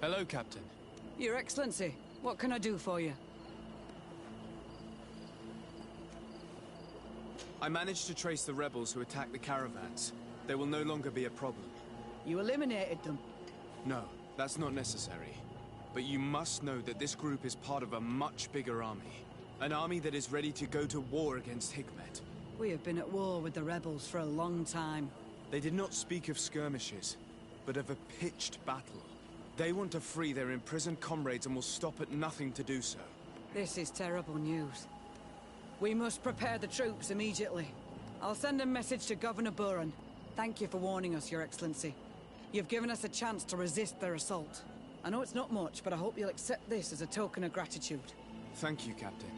[SPEAKER 3] Hello, Captain.
[SPEAKER 15] Your Excellency, what can I do for you?
[SPEAKER 16] I managed to trace the rebels who attacked the caravans. They will no longer be a problem.
[SPEAKER 15] You eliminated them?
[SPEAKER 16] No, that's not necessary. But you must know that this group is part of a much bigger army. An army that is ready to go to war against Hikmet.
[SPEAKER 15] We have been at war with the rebels for a long time.
[SPEAKER 16] They did not speak of skirmishes, but of a pitched battle. They want to free their imprisoned comrades and will stop at nothing to do so.
[SPEAKER 15] This is terrible news. We must prepare the troops immediately. I'll send a message to Governor Buran. Thank you for warning us, Your Excellency. You've given us a chance to resist their assault. I know it's not much, but I hope you'll accept this as a token of gratitude.
[SPEAKER 16] Thank you, Captain.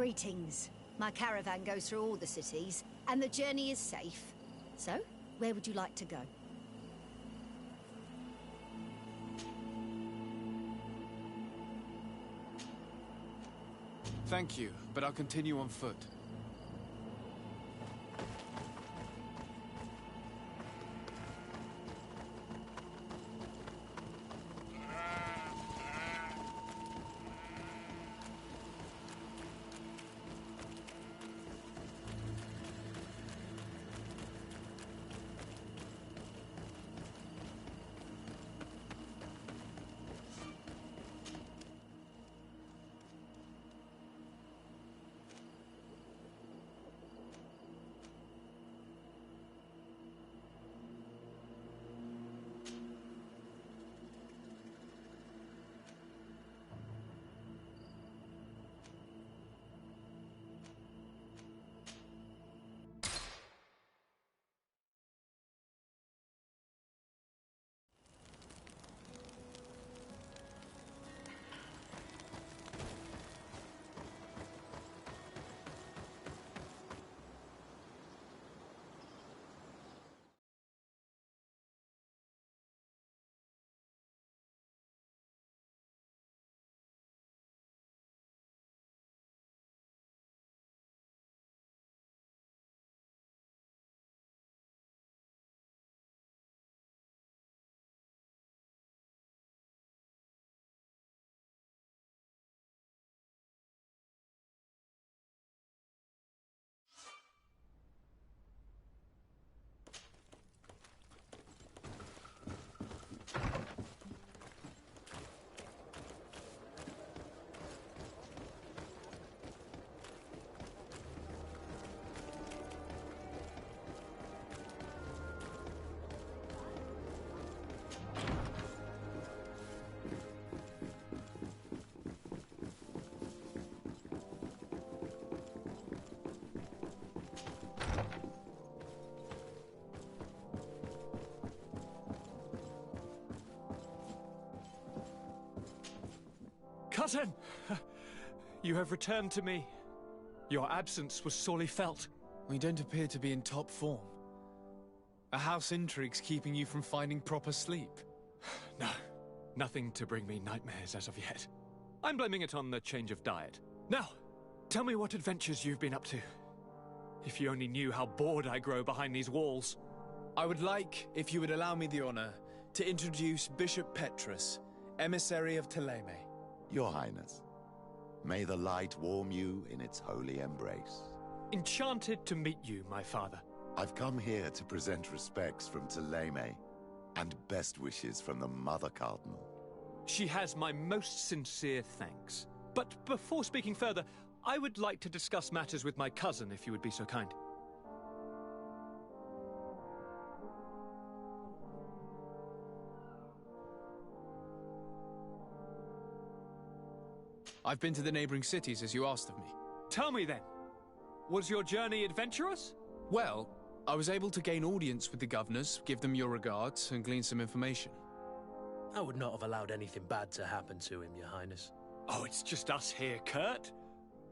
[SPEAKER 11] Greetings. My caravan goes through all the cities, and the journey is safe. So, where would you like to go?
[SPEAKER 3] Thank you, but I'll continue on foot.
[SPEAKER 19] Cousin! You have returned to me. Your absence was sorely felt.
[SPEAKER 3] We don't appear to be in top form. A house intrigue's keeping you from finding proper sleep.
[SPEAKER 19] No, nothing to bring me nightmares as of yet. I'm blaming it on the change of diet. Now, tell me what adventures you've been up to. If you only knew how bored I grow behind these walls.
[SPEAKER 3] I would like, if you would allow me the honor, to introduce Bishop Petrus, emissary of Thélème.
[SPEAKER 4] Your Highness, may the light warm you in its holy embrace.
[SPEAKER 19] Enchanted to meet you, my father.
[SPEAKER 4] I've come here to present respects from Thélème, and best wishes from the Mother Cardinal.
[SPEAKER 19] She has my most sincere thanks. But before speaking further, I would like to discuss matters with my cousin, if you would be so kind.
[SPEAKER 3] I've been to the neighboring cities, as you asked of me.
[SPEAKER 19] Tell me then, was your journey adventurous?
[SPEAKER 3] Well, I was able to gain audience with the governors, give them your regards, and glean some information.
[SPEAKER 9] I would not have allowed anything bad to happen to him, Your Highness.
[SPEAKER 19] Oh, it's just us here, Kurt.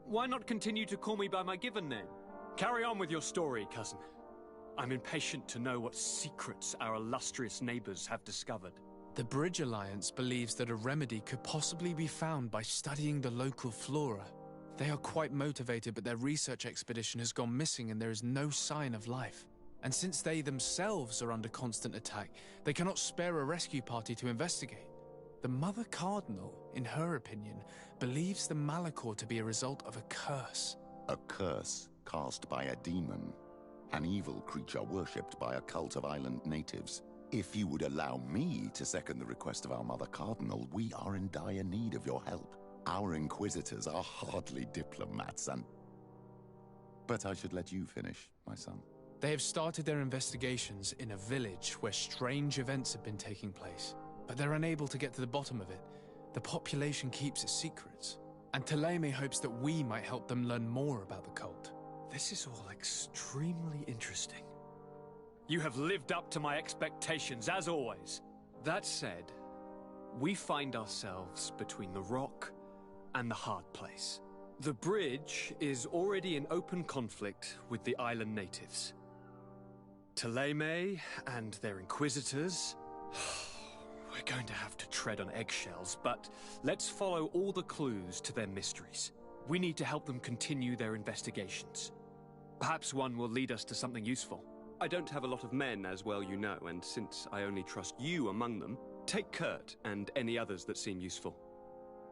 [SPEAKER 19] Why not continue to call me by my given name? Carry on with your story, cousin. I'm impatient to know what secrets our illustrious neighbors have discovered.
[SPEAKER 3] The Bridge Alliance believes that a remedy could possibly be found by studying the local flora. They are quite motivated, but their research expedition has gone missing and there is no sign of life. And since they themselves are under constant attack, they cannot spare a rescue party to investigate. The Mother Cardinal, in her opinion, believes the Malachor to be a result of a curse.
[SPEAKER 4] A curse cast by a demon, an evil creature worshipped by a cult of island natives. If you would allow me to second the request of our Mother Cardinal, we are in dire need of your help. Our Inquisitors are hardly diplomats and... But I should let you finish, my son.
[SPEAKER 3] They have started their investigations in a village where strange events have been taking place, but they're unable to get to the bottom of it. The population keeps its secrets, and Thélème hopes that we might help them learn more about the cult.
[SPEAKER 19] This is all extremely interesting. You have lived up to my expectations, as always. That said, we find ourselves between the rock and the hard place. The bridge is already in open conflict with the island natives. Thélème and their inquisitors... We're going to have to tread on eggshells, but let's follow all the clues to their mysteries. We need to help them continue their investigations. Perhaps one will lead us to something useful.
[SPEAKER 20] I don't have a lot of men, as well you know, and since I only trust you among them, take Kurt and any others that seem useful.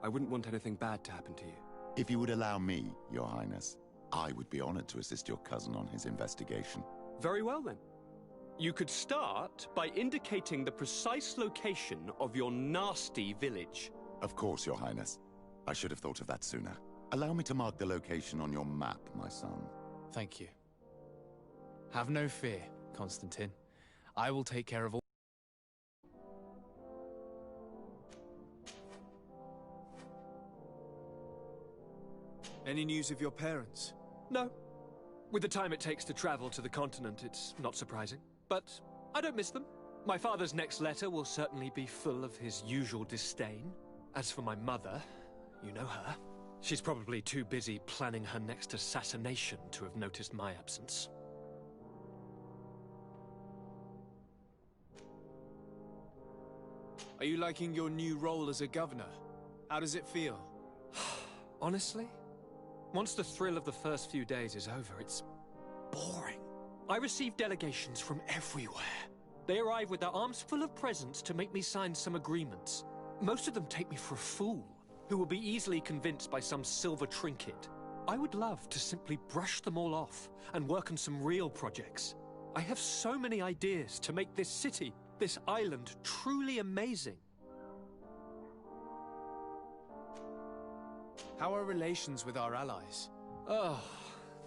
[SPEAKER 20] I wouldn't want anything bad to happen to you.
[SPEAKER 4] If you would allow me, Your Highness, I would be honored to assist your cousin on his investigation.
[SPEAKER 20] Very well, then. You could start by indicating the precise location of your nasty village.
[SPEAKER 4] Of course, Your Highness. I should have thought of that sooner. Allow me to mark the location on your map, my son.
[SPEAKER 3] Thank you. Have no fear, Constantine. I will take care of all...
[SPEAKER 16] Any news of your parents?
[SPEAKER 19] No. With the time it takes to travel to the continent, it's not surprising. But I don't miss them. My father's next letter will certainly be full of his usual disdain. As for my mother, you know her. She's probably too busy planning her next assassination to have noticed my absence.
[SPEAKER 16] Are you liking your new role as a governor? How does it feel?
[SPEAKER 19] Honestly, once the thrill of the first few days is over, it's boring. I receive delegations from everywhere. They arrive with their arms full of presents to make me sign some agreements. Most of them take me for a fool, who will be easily convinced by some silver trinket. I would love to simply brush them all off and work on some real projects. I have so many ideas to make this city, this island, truly amazing.
[SPEAKER 16] How are relations with our allies?
[SPEAKER 19] Oh,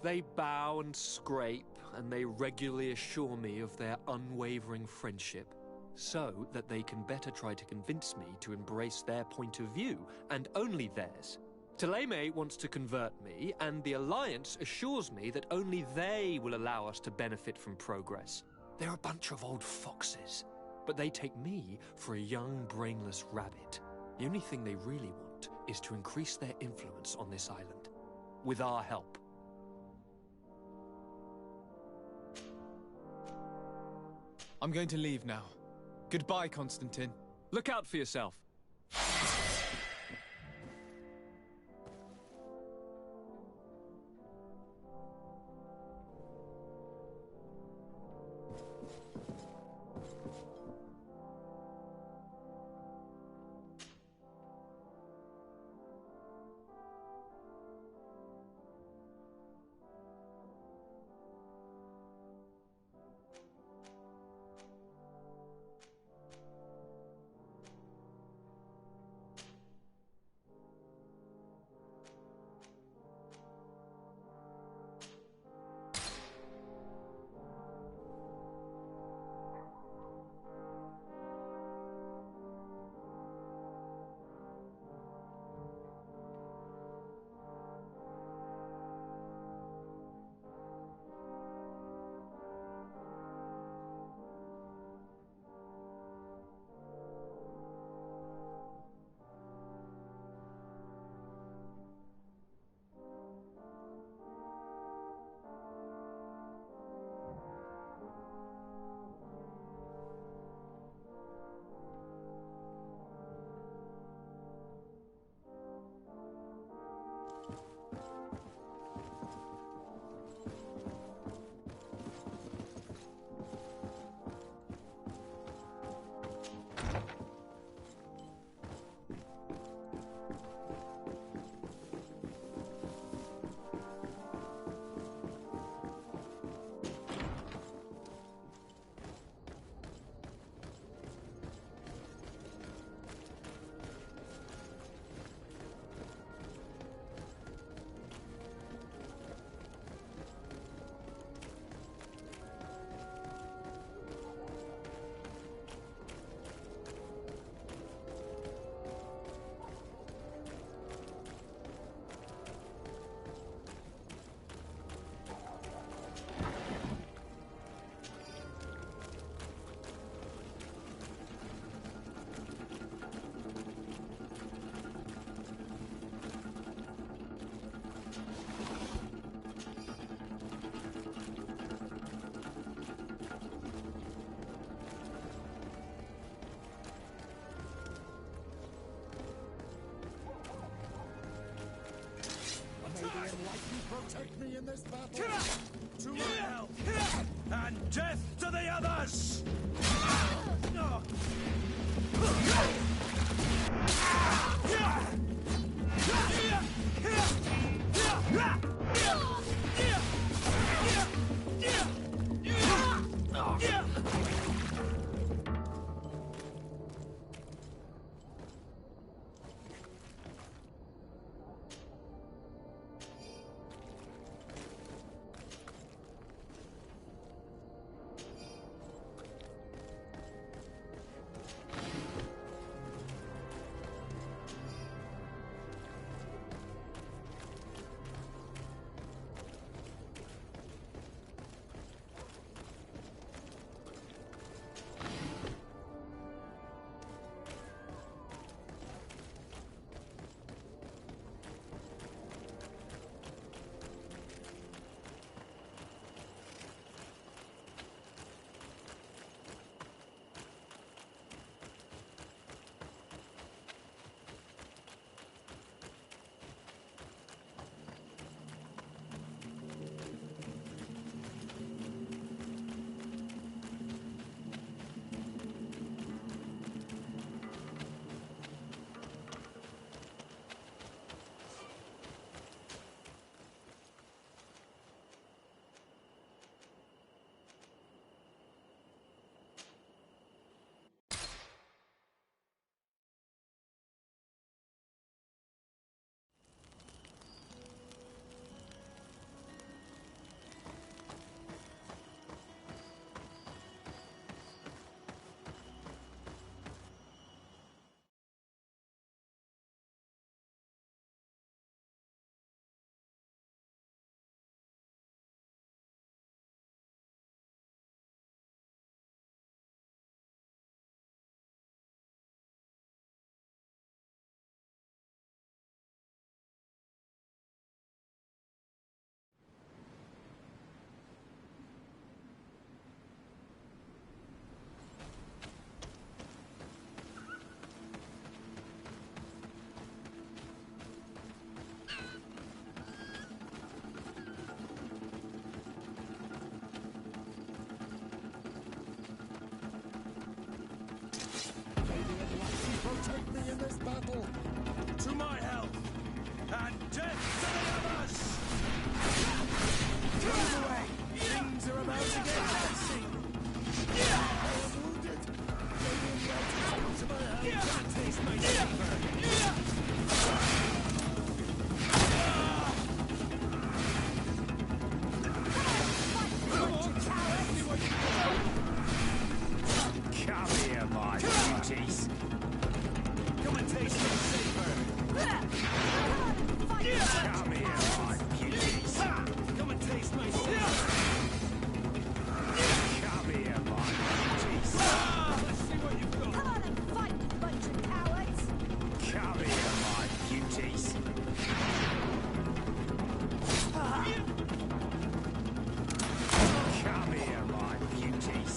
[SPEAKER 19] they bow and scrape, and they regularly assure me of their unwavering friendship, so that they can better try to convince me to embrace their point of view, and only theirs. Thélème wants to convert me, and the Alliance assures me that only they will allow us to benefit from progress. They're a bunch of old foxes, but they take me for a young, brainless rabbit. The only thing they really want is to increase their influence on this island, with our help.
[SPEAKER 3] I'm going to leave now. Goodbye, Constantine.
[SPEAKER 19] Look out for yourself.
[SPEAKER 17] in this battle.
[SPEAKER 12] To my health, and death to the others!
[SPEAKER 9] Move away! Things are about to get dicey!
[SPEAKER 17] I am wounded. They will right into my hand.
[SPEAKER 9] Can't taste my savor!
[SPEAKER 10] Come here, my beauties.
[SPEAKER 9] Come and taste my savor!
[SPEAKER 10] Come here, my beauties.
[SPEAKER 9] Come and taste my savor!
[SPEAKER 10] Come here, my beauties.
[SPEAKER 9] Let's see what you've got!
[SPEAKER 11] Come on and fight, bunch of cowards!
[SPEAKER 10] Come here, my beauties. Come here, my beauties.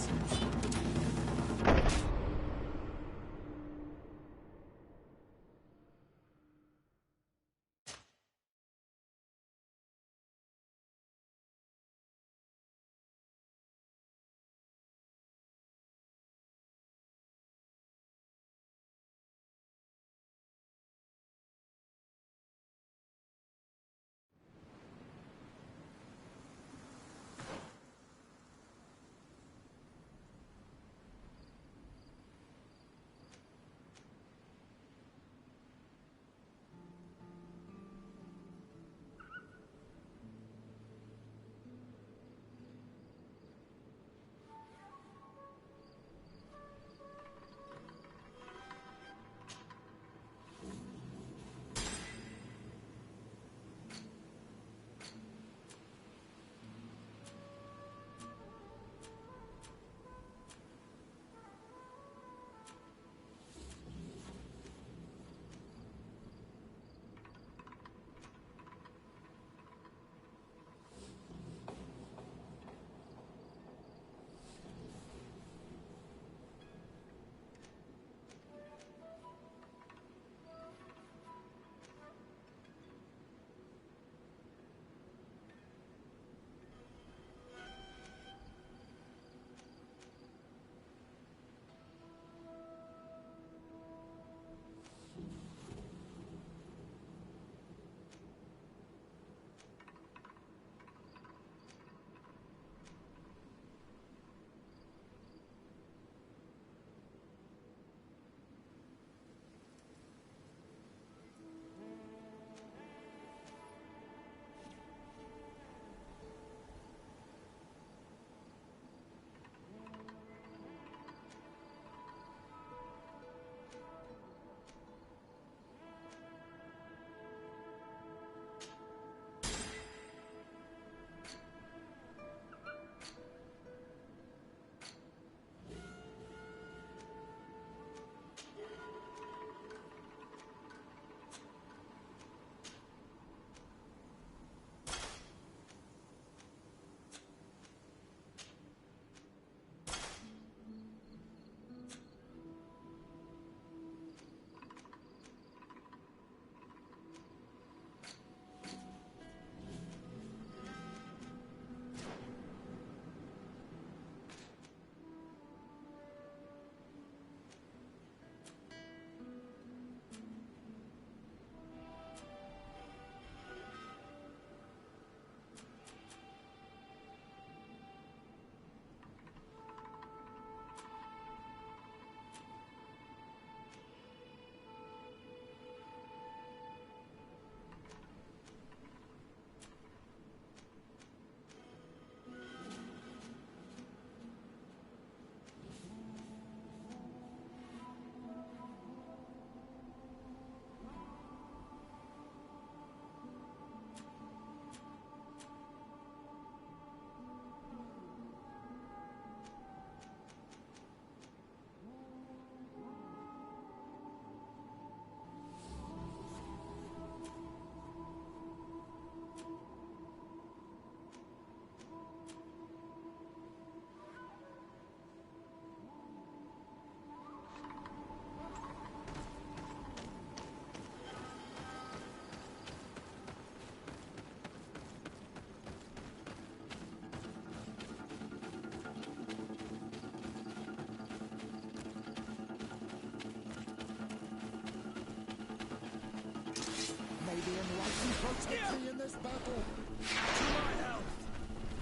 [SPEAKER 8] the enlightened protect me in this battle.
[SPEAKER 12] To my help!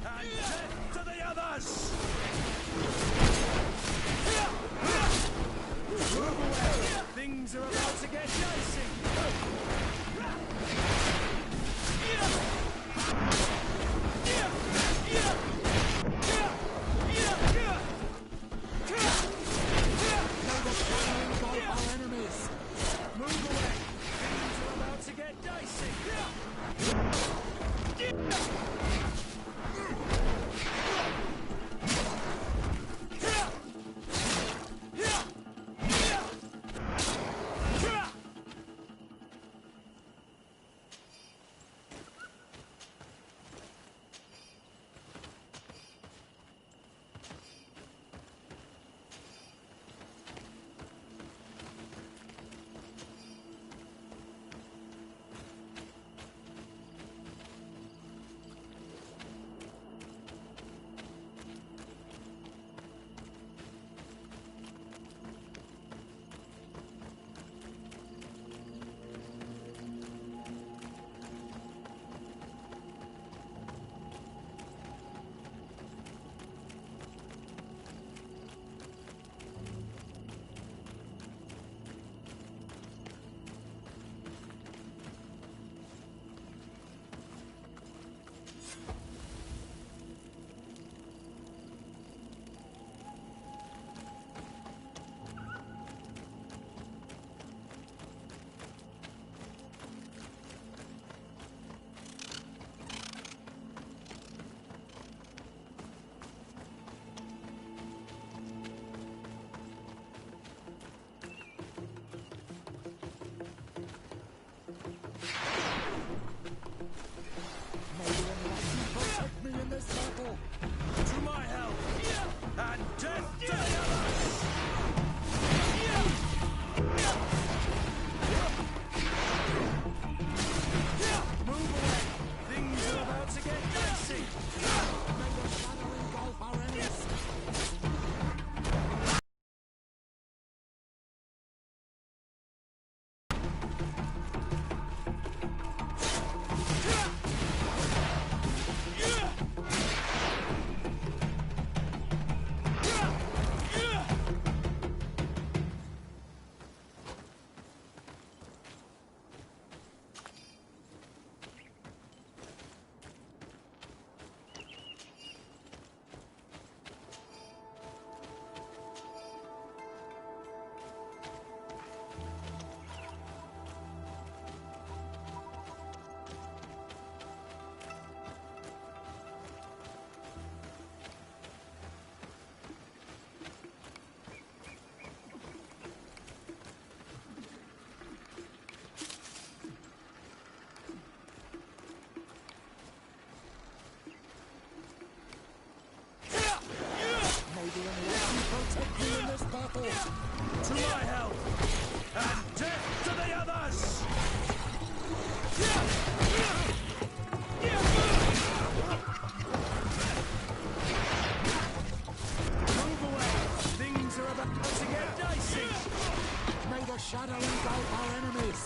[SPEAKER 12] And death to the others!
[SPEAKER 7] Move away! Things are about to get dicey!
[SPEAKER 8] Our enemies!
[SPEAKER 7] Move away! Things are about to get dicey!
[SPEAKER 8] Protect me in this battle!
[SPEAKER 12] To my help! And death to the others!
[SPEAKER 7] Move away! Things are about to get dicey!
[SPEAKER 8] May the shadow engulf our enemies! May the enlightened protect me in this battle!
[SPEAKER 12] To my help! And death to the others!
[SPEAKER 7] Move away! Things are about to get dicey!
[SPEAKER 8] May the shadow engulf our enemies!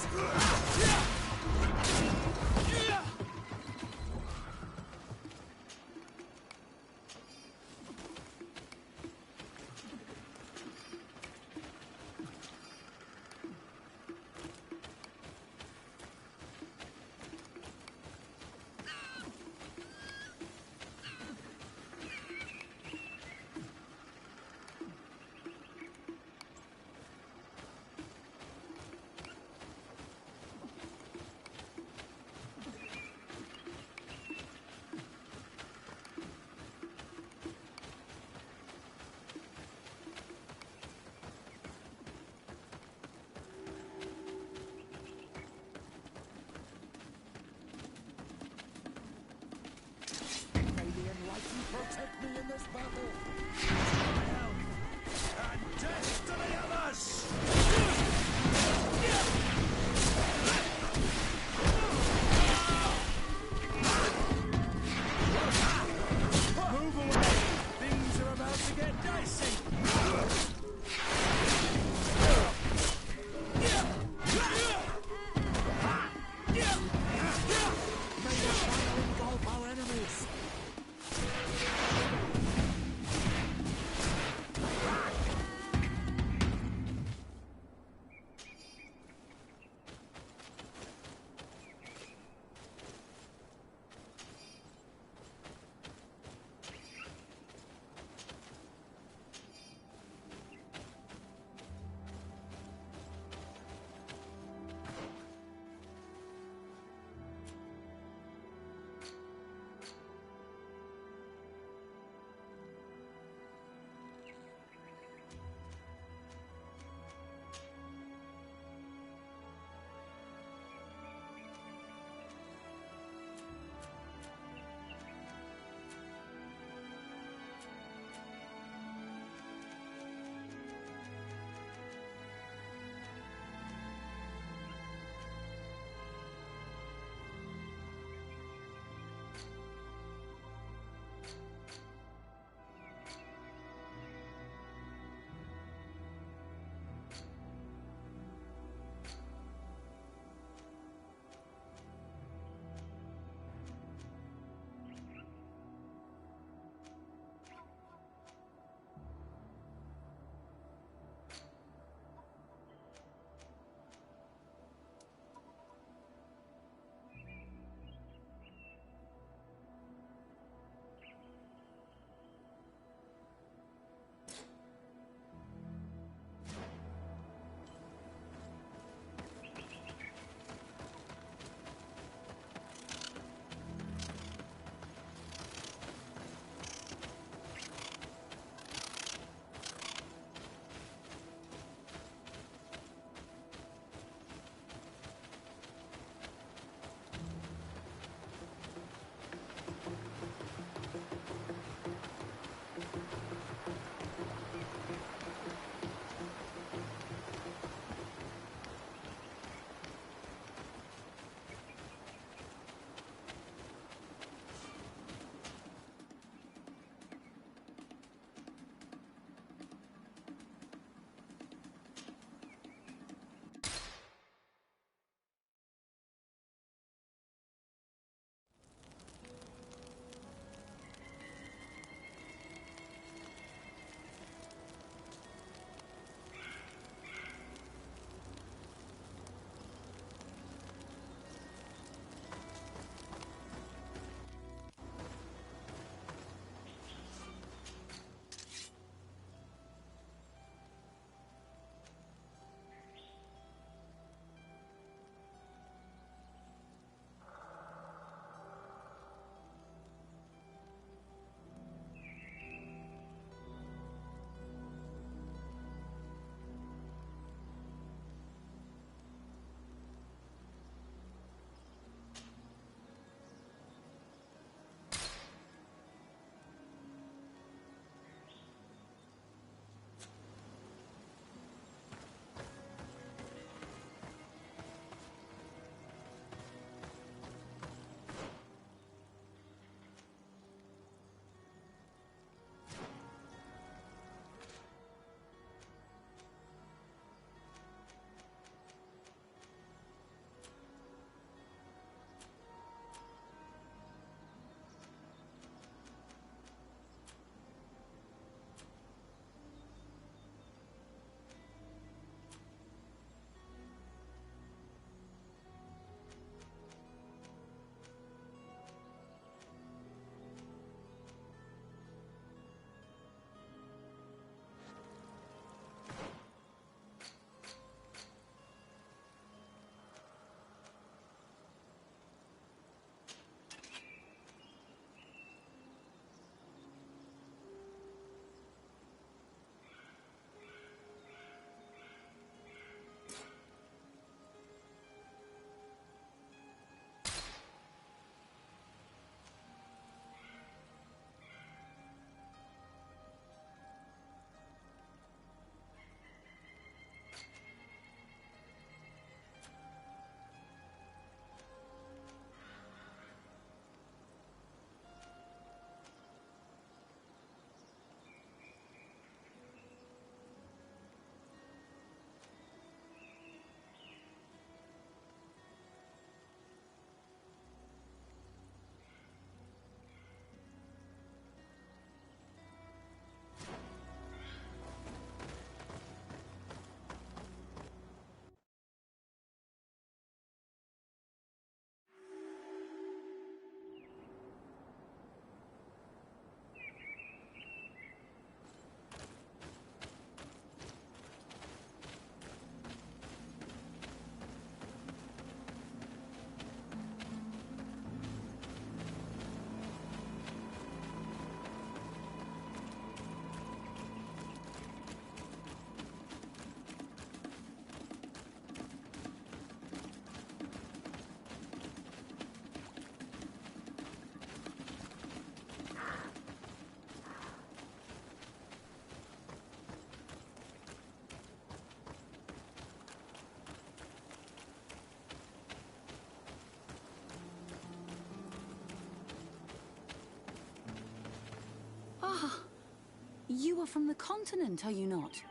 [SPEAKER 1] You are from the continent, are you not?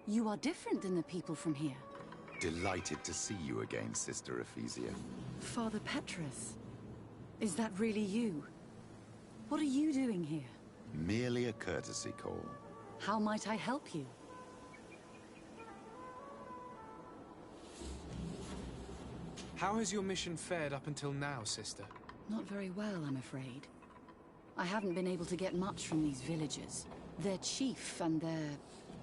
[SPEAKER 1] You are different than the people from here.
[SPEAKER 4] Delighted to see you again, Sister Ephesia.
[SPEAKER 1] Father Petrus, is that really you? What are you doing here?
[SPEAKER 4] Merely a courtesy call.
[SPEAKER 1] How might I help you?
[SPEAKER 3] How has your mission fared up until now, sister?
[SPEAKER 1] Not very well, I'm afraid. I haven't been able to get much from these villagers. Their chief and their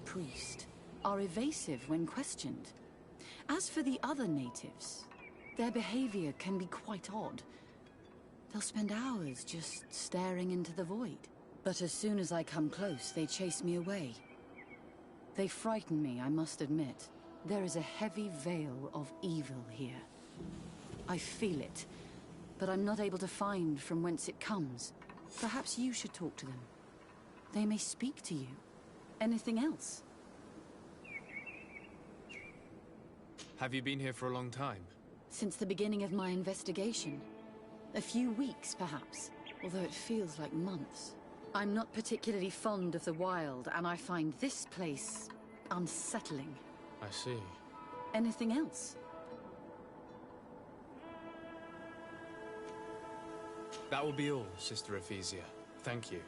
[SPEAKER 1] priest are evasive when questioned. As for the other natives, their behavior can be quite odd. They'll spend hours just staring into the void. But as soon as I come close, they chase me away. They frighten me, I must admit. There is a heavy veil of evil here. I feel it, but I'm not able to find from whence it comes. Perhaps you should talk to them. They may speak to you. Anything else?
[SPEAKER 3] Have you been here for a long time?
[SPEAKER 1] Since the beginning of my investigation. A few weeks, perhaps, although it feels like months. I'm not particularly fond of the wild, and I find this place unsettling.
[SPEAKER 3] I see.
[SPEAKER 1] Anything else?
[SPEAKER 3] That will be all, Sister Ephesia. Thank you.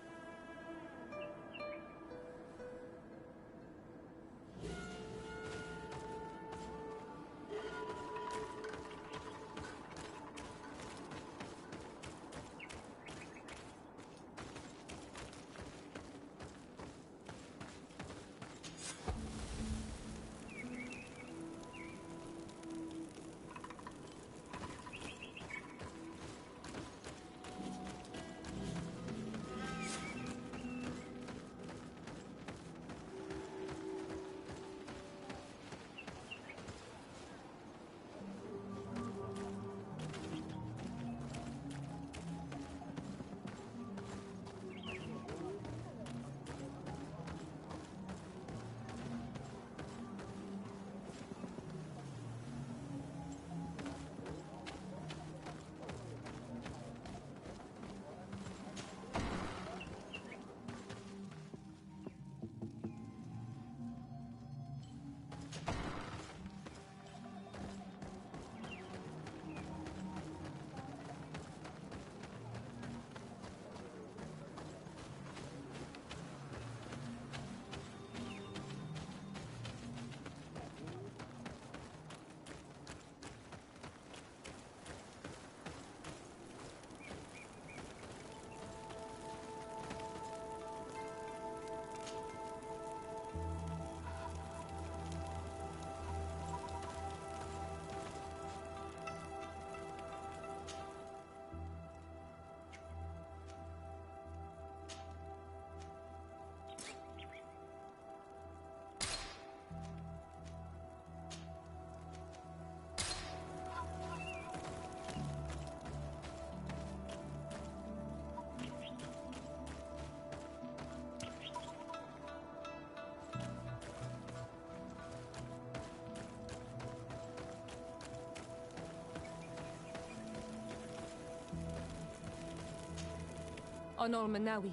[SPEAKER 5] Honor Manawi,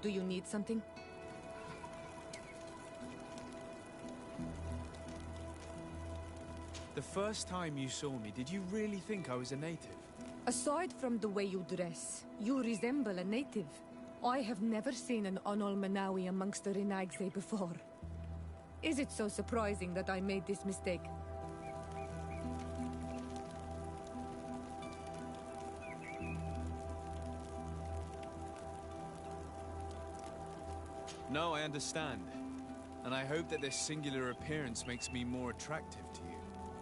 [SPEAKER 5] do you need something?
[SPEAKER 3] The first time you saw me, did you really think I was a native?
[SPEAKER 5] Aside from the way you dress, you resemble a native. I have never seen an Onol Manawi amongst the Renaigse before. Is it so surprising that I made this mistake?
[SPEAKER 3] No, I understand. And I hope that this singular appearance makes me more attractive to you.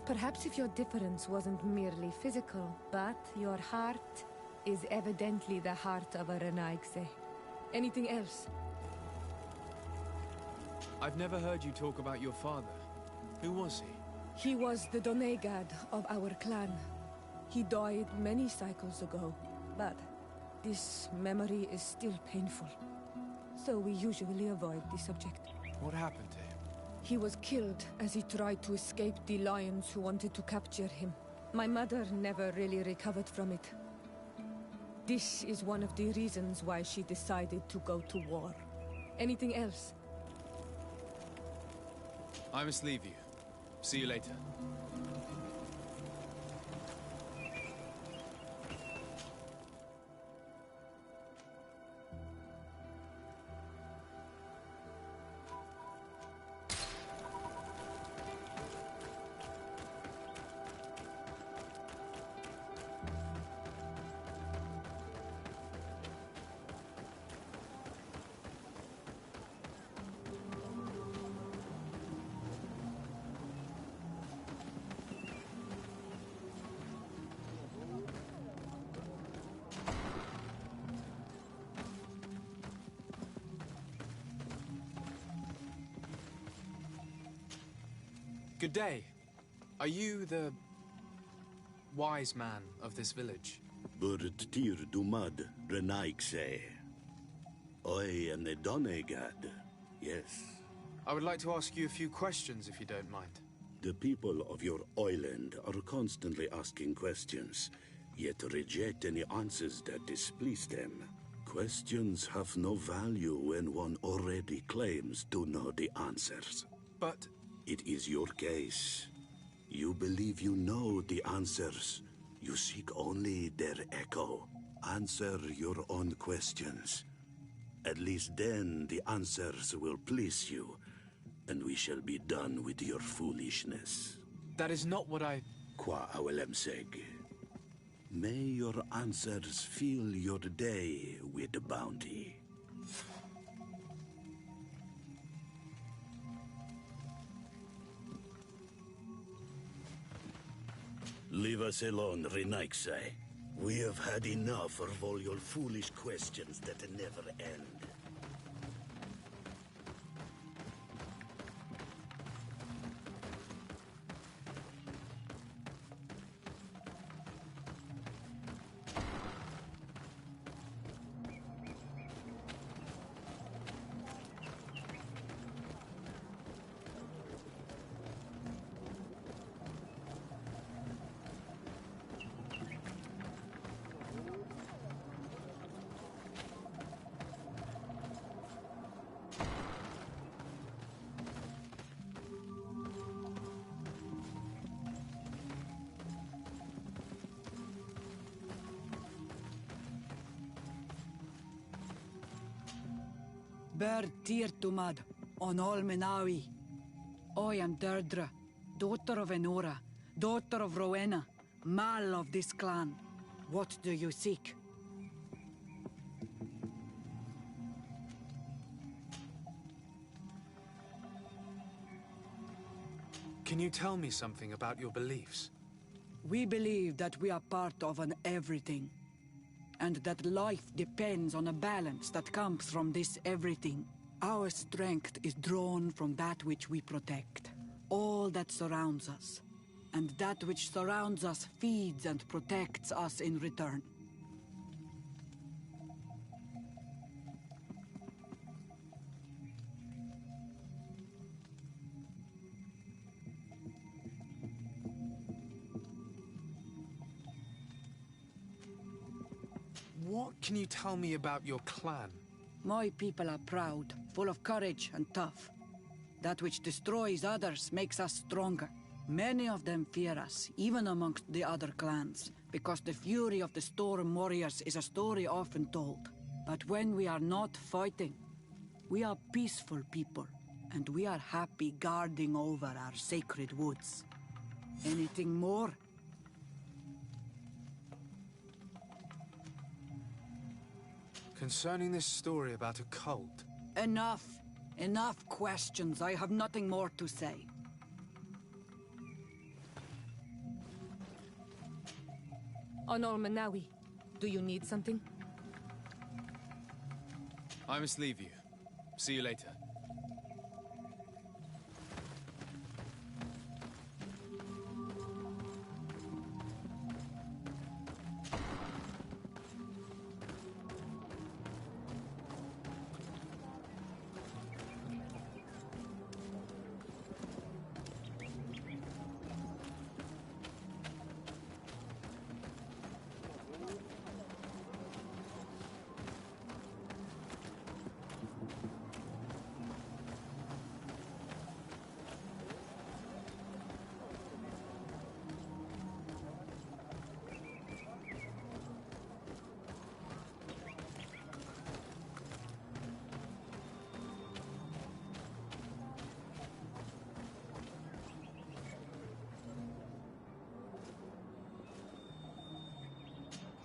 [SPEAKER 5] Perhaps if your difference wasn't merely physical, but your heart is evidently the heart of a Renaigse. Anything else?
[SPEAKER 3] I've never heard you talk about your father. Who was he?
[SPEAKER 5] He was the Donegad of our clan. He died many cycles ago, but this memory is still painful. So we usually avoid the subject.
[SPEAKER 3] What happened to him?
[SPEAKER 5] He was killed as he tried to escape the lions who wanted to capture him. My mother never really recovered from it. This is one of the reasons why she decided to go to war. Anything else?
[SPEAKER 3] I must leave you. See you later. Good day. Are you the wise man of this village?
[SPEAKER 12] Tir dumad renaikse. I am the Donegad. Yes.
[SPEAKER 3] I would like to ask you a few questions, if you don't mind.
[SPEAKER 12] The people of your island are constantly asking questions, yet reject any answers that displease them. Questions have no value when one already claims to know the answers.
[SPEAKER 3] But
[SPEAKER 12] it is your case. You believe you know the answers. You seek only their echo. Answer your own questions. At least then the answers will please you, and we shall be done with your foolishness.
[SPEAKER 3] That is not what I...
[SPEAKER 12] Qua awelemseg. May your answers fill your day with bounty. Leave us alone, Renaixai. We have had enough of all your foolish questions that never end.
[SPEAKER 15] Ber Tir Tumad, on all Menawi. I am Deirdre, daughter of Enora, daughter of Rowena, Mal of this clan. What do you seek?
[SPEAKER 3] Can you tell me something about your beliefs?
[SPEAKER 15] We believe that we are part of an everything, and that life depends on a balance that comes from this everything. Our strength is drawn from that which we protect, all that surrounds us, and that which surrounds us feeds and protects us in return.
[SPEAKER 3] What can you tell me about your clan?
[SPEAKER 15] My people are proud, full of courage and tough. That which destroys others makes us stronger. Many of them fear us, even amongst the other clans, because the fury of the Storm Warriors is a story often told. But when we are not fighting, we are peaceful people, and we are happy guarding over our sacred woods. Anything more?
[SPEAKER 3] Concerning this story about a cult...
[SPEAKER 15] Enough! Enough questions. I have nothing more to say.
[SPEAKER 5] Onol Manawi, do you need something?
[SPEAKER 3] I must leave you. See you later.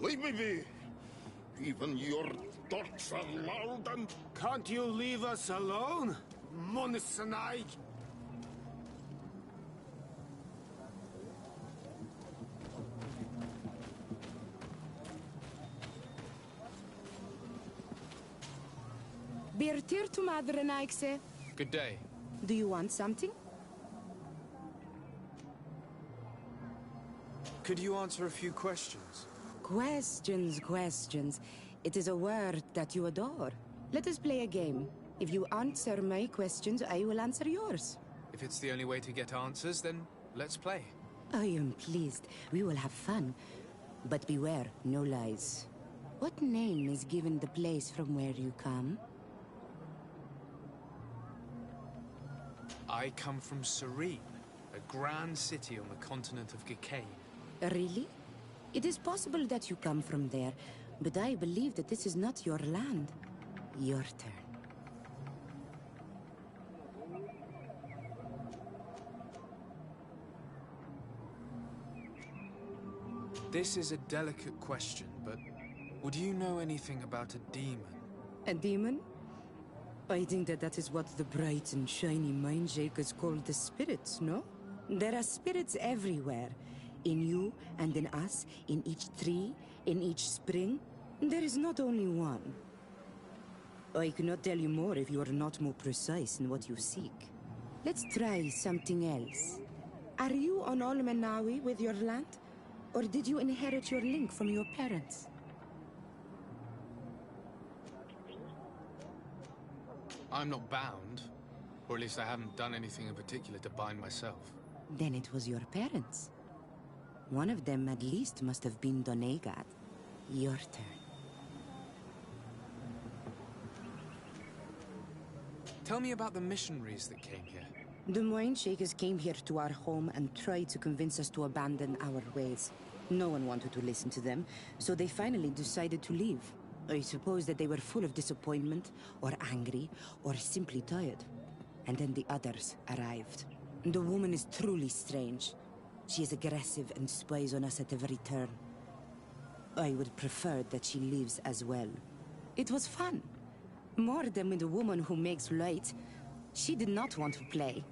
[SPEAKER 4] Leave me be! Even your thoughts are loud and...
[SPEAKER 14] Can't you leave us alone, Monisanaig?
[SPEAKER 18] Birtir to Madre Naikse.
[SPEAKER 3] Good day.
[SPEAKER 18] Do you want something?
[SPEAKER 16] Could you answer a few questions?
[SPEAKER 18] Questions. It is a word that you adore. Let us play a game. If you answer my questions, I will answer yours.
[SPEAKER 3] If it's the only way to get answers, then let's play.
[SPEAKER 18] I am pleased. We will have fun. But beware, no lies. What name is given the place from where you come?
[SPEAKER 3] I come from Serene, a grand city on the continent of Gicane.
[SPEAKER 18] Really? It is possible that you come from there, but I believe that this is not your land. Your turn.
[SPEAKER 3] This is a delicate question, but would you know anything about a demon?
[SPEAKER 18] A demon? I think that is what the bright and shiny mind shakers call the spirits, no? There are spirits everywhere. In you and in us, in each tree, in each spring. There is not only one. I cannot tell you more if you are not more precise in what you seek. Let's try something else. Are you on Olmenawi with your land? Or did you inherit your link from your parents?
[SPEAKER 3] I'm not bound. Or at least I haven't done anything in particular to bind myself.
[SPEAKER 18] Then it was your parents. One of them at least must have been Donegat. Your turn.
[SPEAKER 3] Tell me about the missionaries that came here.
[SPEAKER 18] The Mindshakers came here to our home and tried to convince us to abandon our ways. No one wanted to listen to them, so they finally decided to leave. I suppose that they were full of disappointment, or angry, or simply tired. And then the others arrived. The woman is truly strange. She is aggressive and spies on us at every turn. I would prefer that she leaves as well. It was fun. More than with a woman who makes light. She did not want to play.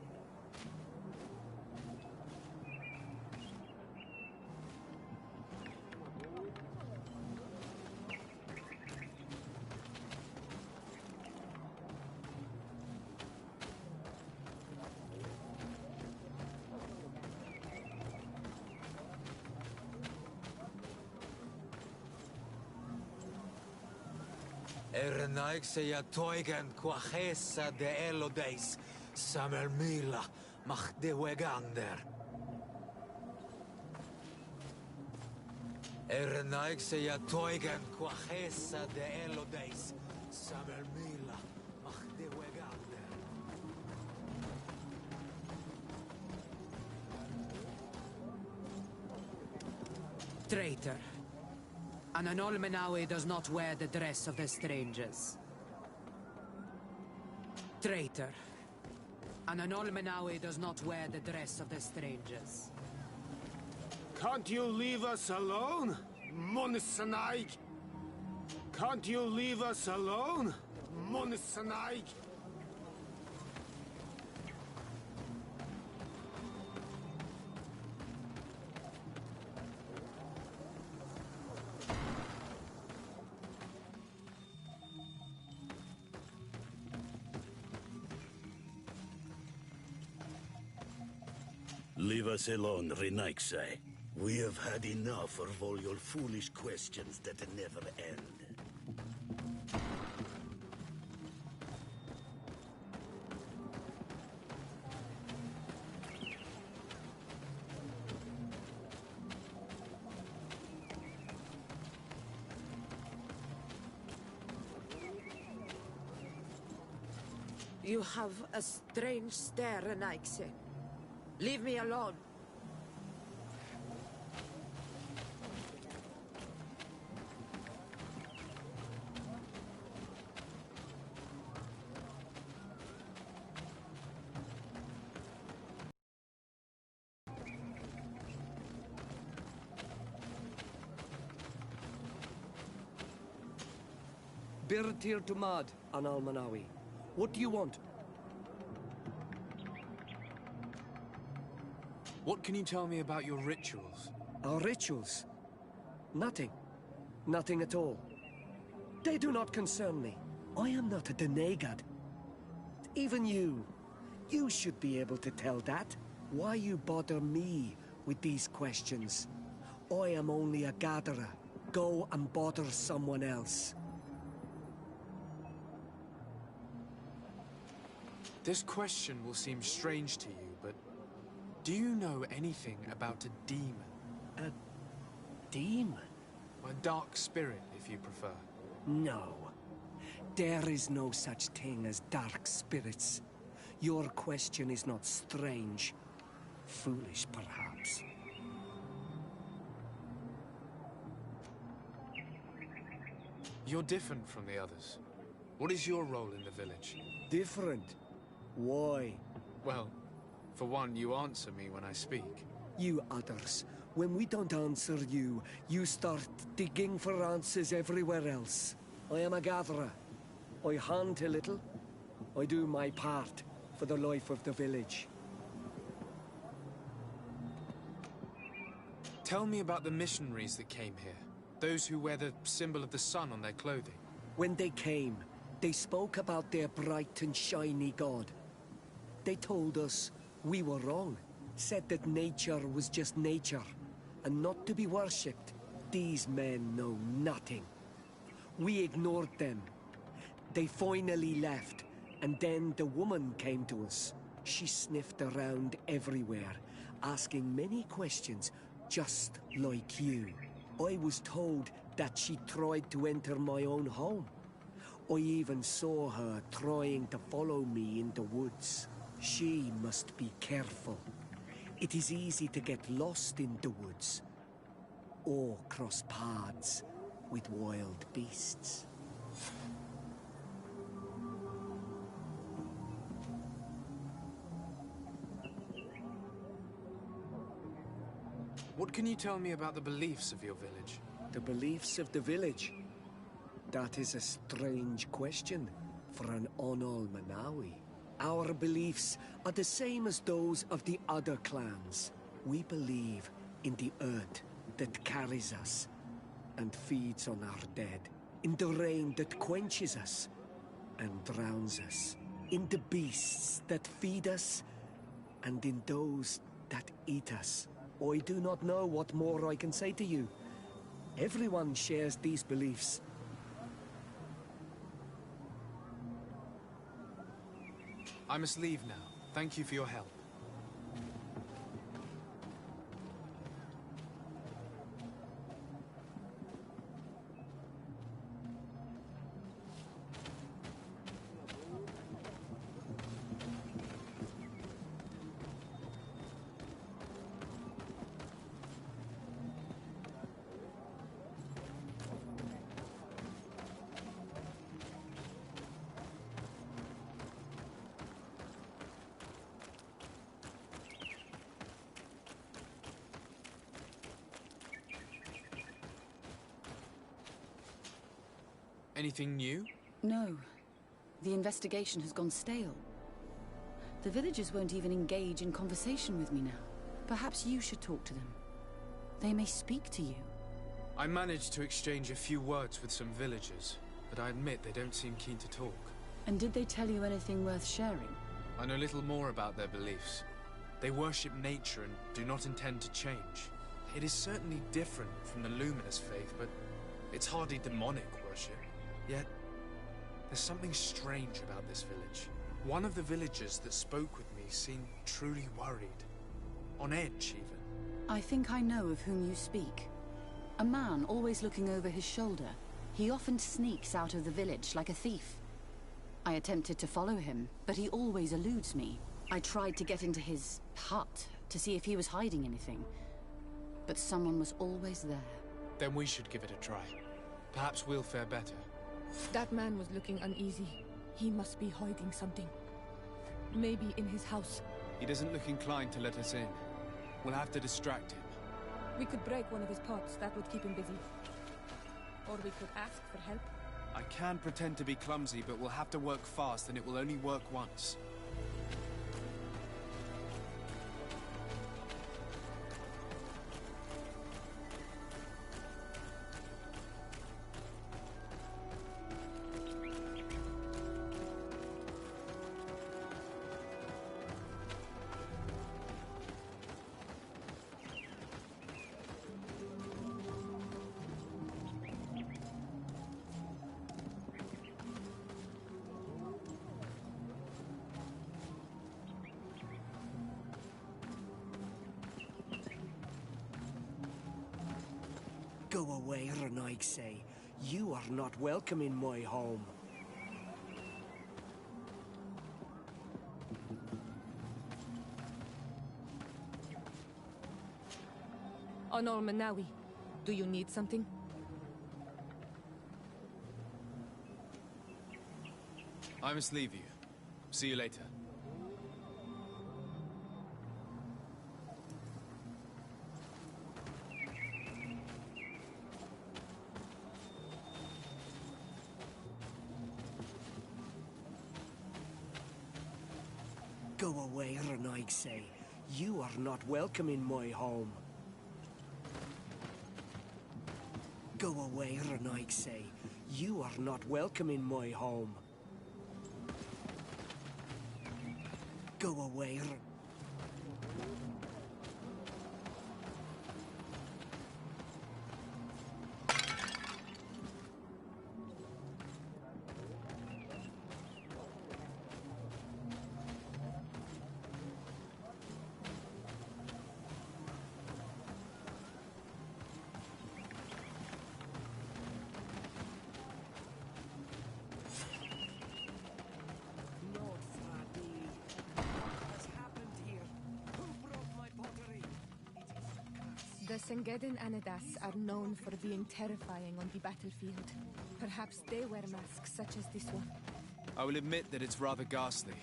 [SPEAKER 21] Naikseja toigen quachesa de elodeis, samermila, mach de wegander. Naikseja toigen quachesa de elodeis, samermila, mach de wegander.
[SPEAKER 18] Traitor. An Anolmenawi does not wear the dress of the strangers. Traitor. An Anolmenawi does not wear the dress of the strangers.
[SPEAKER 14] Can't you leave us alone, Monisanaig? Can't you leave us alone, Monisanaig?
[SPEAKER 12] Leave us alone, Renaixai. We have had enough of all your foolish questions that never end.
[SPEAKER 22] You have a strange stare, Renaixai. Leave me alone.
[SPEAKER 7] Birtir to Mad, an Almanawi. What do you want?
[SPEAKER 3] What can you tell me about your rituals?
[SPEAKER 7] Our rituals? Nothing. Nothing at all. They do not concern me. I am not a Denegad. Even you. You should be able to tell that. Why you bother me with these questions? I am only a gatherer. Go and bother someone else.
[SPEAKER 3] This question will seem strange to you, but do you know anything about a demon?
[SPEAKER 7] A demon?
[SPEAKER 3] A dark spirit, if you prefer.
[SPEAKER 7] No. There is no such thing as dark spirits. Your question is not strange. Foolish, perhaps.
[SPEAKER 3] You're different from the others. What is your role in the village?
[SPEAKER 7] Different? Why?
[SPEAKER 3] Well, for one, you answer me when I speak.
[SPEAKER 7] You others, when we don't answer you, you start digging for answers everywhere else. I am a gatherer. I hunt a little. I do my part for the life of the village.
[SPEAKER 3] Tell me about the missionaries that came here. Those who wear the symbol of the sun on their clothing.
[SPEAKER 7] When they came, they spoke about their bright and shiny god. They told us we were wrong. Said that nature was just nature, and not to be worshipped. These men know nothing. We ignored them. They finally left, and then the woman came to us. She sniffed around everywhere, asking many questions, just like you. I was told that she tried to enter my own home. I even saw her trying to follow me in the woods. She must be careful. It is easy to get lost in the woods, or cross paths with wild beasts.
[SPEAKER 3] What can you tell me about the beliefs of your village?
[SPEAKER 7] The beliefs of the village? That is a strange question for an Onol Manawi. Our beliefs are the same as those of the other clans. We believe in the earth that carries us and feeds on our dead, in the rain that quenches us and drowns us, in the beasts that feed us and in those that eat us. I do not know what more I can say to you. Everyone shares these beliefs.
[SPEAKER 3] I must leave now. Thank you for your help. Anything new?
[SPEAKER 1] No. The investigation has gone stale. The villagers won't even engage in conversation with me now. Perhaps you should talk to them. They may speak to you.
[SPEAKER 3] I managed to exchange a few words with some villagers, but I admit they don't seem keen to talk.
[SPEAKER 1] And did they tell you anything worth sharing?
[SPEAKER 3] I know little more about their beliefs. They worship nature and do not intend to change. It is certainly different from the Luminous faith, but it's hardly demonic worship. Yet, there's something strange about this village. One of the villagers that spoke with me seemed truly worried. On edge, even.
[SPEAKER 1] I think I know of whom you speak. A man always looking over his shoulder. He often sneaks out of the village like a thief. I attempted to follow him, but he always eludes me. I tried to get into his hut to see if he was hiding anything, but someone was always there.
[SPEAKER 3] Then we should give it a try. Perhaps we'll fare better.
[SPEAKER 5] That man was looking uneasy. He must be hiding something. Maybe in his house.
[SPEAKER 3] He doesn't look inclined to let us in. We'll have to distract him.
[SPEAKER 5] We could break one of his pots. That would keep him busy. Or we could ask for help.
[SPEAKER 16] I can pretend to be clumsy, but we'll have to work fast, and it will only work once.
[SPEAKER 7] Go away, Renaigse. You are not welcome in my home.
[SPEAKER 5] Onol Manawi, do you need something?
[SPEAKER 3] I must leave you. See you later.
[SPEAKER 7] Go away, Renaigse. You are not welcome in my home. Go away, Renaigse. You are not welcome in my home. Go away,
[SPEAKER 5] The Sengedin Anadas are known for being terrifying on the battlefield. Perhaps they wear masks such as this one.
[SPEAKER 3] I will admit that it's rather ghastly,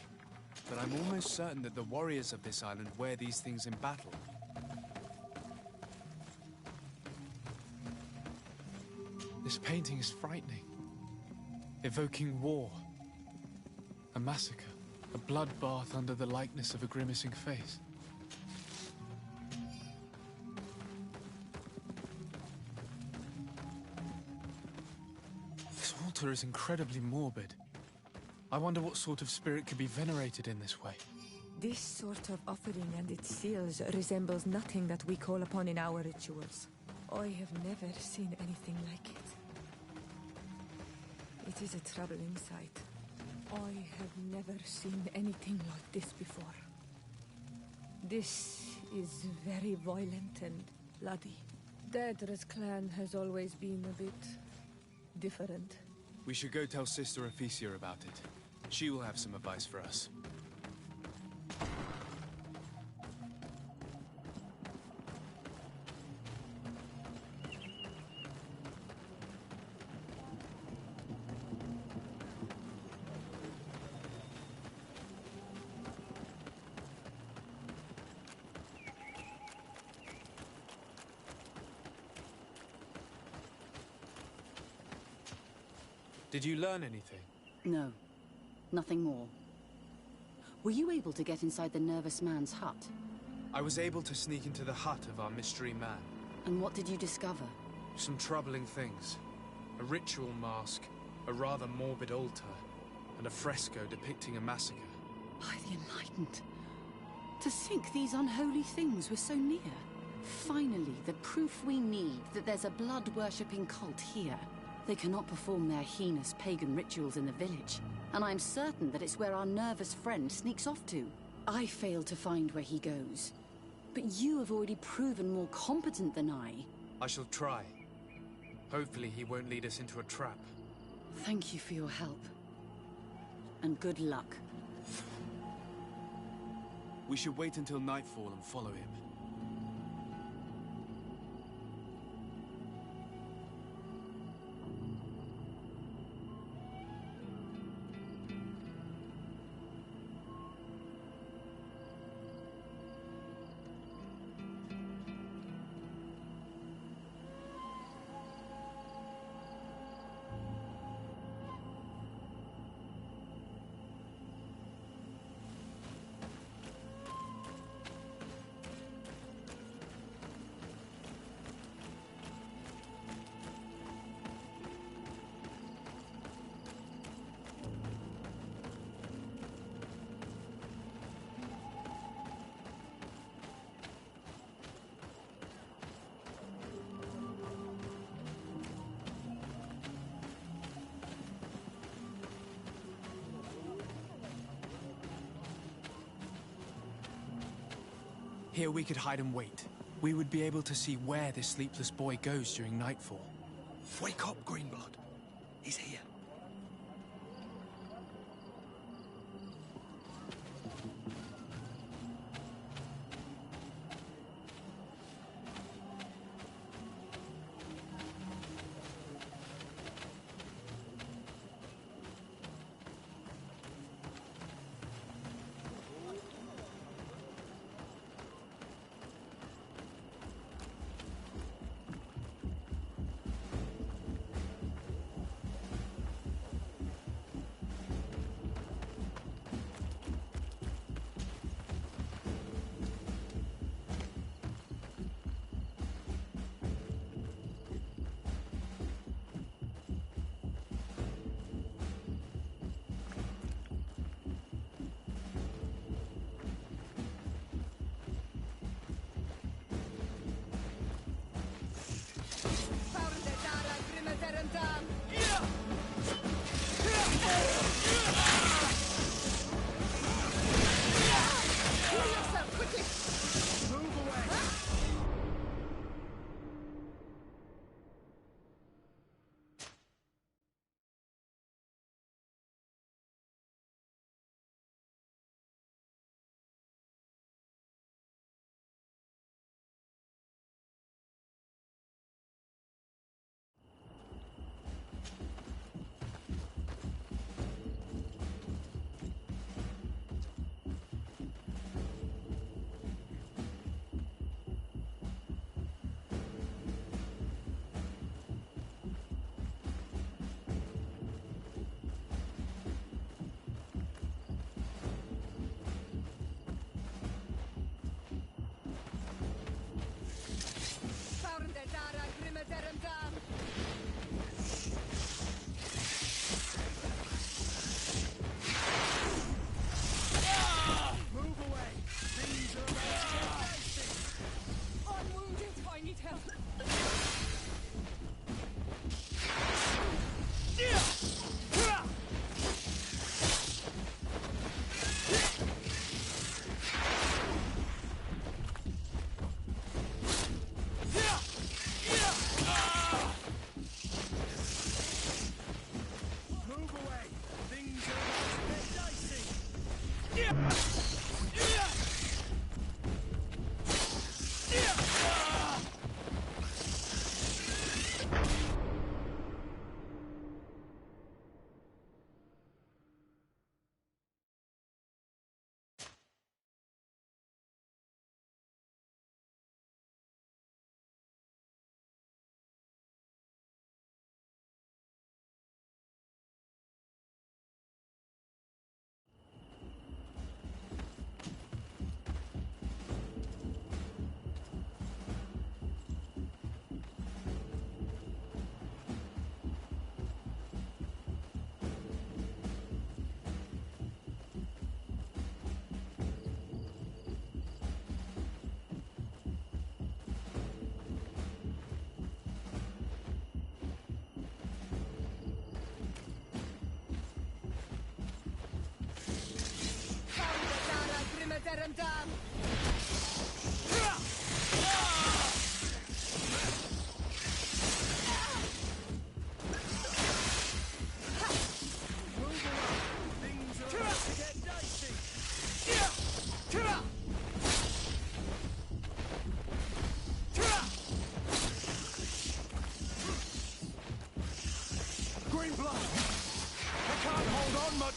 [SPEAKER 3] but I'm almost certain that the warriors of this island wear these things in battle. This painting is frightening, evoking war, a massacre, a bloodbath under the likeness of a grimacing face. This altar is incredibly morbid. I wonder what sort of spirit could be venerated in this way.
[SPEAKER 5] This sort of offering and its seals resembles nothing that we call upon in our rituals. I have never seen anything like it. It is a troubling sight. I have never seen anything like this before. This is very violent and bloody. Daedra's clan has always been a bit different.
[SPEAKER 3] We should go tell Sister Ephesia about it. She will have some advice for us. Did you learn anything?
[SPEAKER 1] No. Nothing more. Were you able to get inside the nervous man's hut?
[SPEAKER 3] I was able to sneak into the hut of our mystery man.
[SPEAKER 1] And what did you discover?
[SPEAKER 3] Some troubling things. A ritual mask, a rather morbid altar, and a fresco depicting a massacre.
[SPEAKER 1] By the Enlightened. To think these unholy things were so near. Finally, the proof we need that there's a blood-worshipping cult here. They cannot perform their heinous pagan rituals in the village, and I'm certain that it's where our nervous friend sneaks off to. I failed to find where he goes, but you have already proven more competent than I.
[SPEAKER 3] I shall try. Hopefully he won't lead us into a trap.
[SPEAKER 1] Thank you for your help. And good luck.
[SPEAKER 3] We should wait until nightfall and follow him. Here we could hide and wait. We would be able to see where this sleepless boy goes during nightfall.
[SPEAKER 21] Wake up, Greenblood. He's here.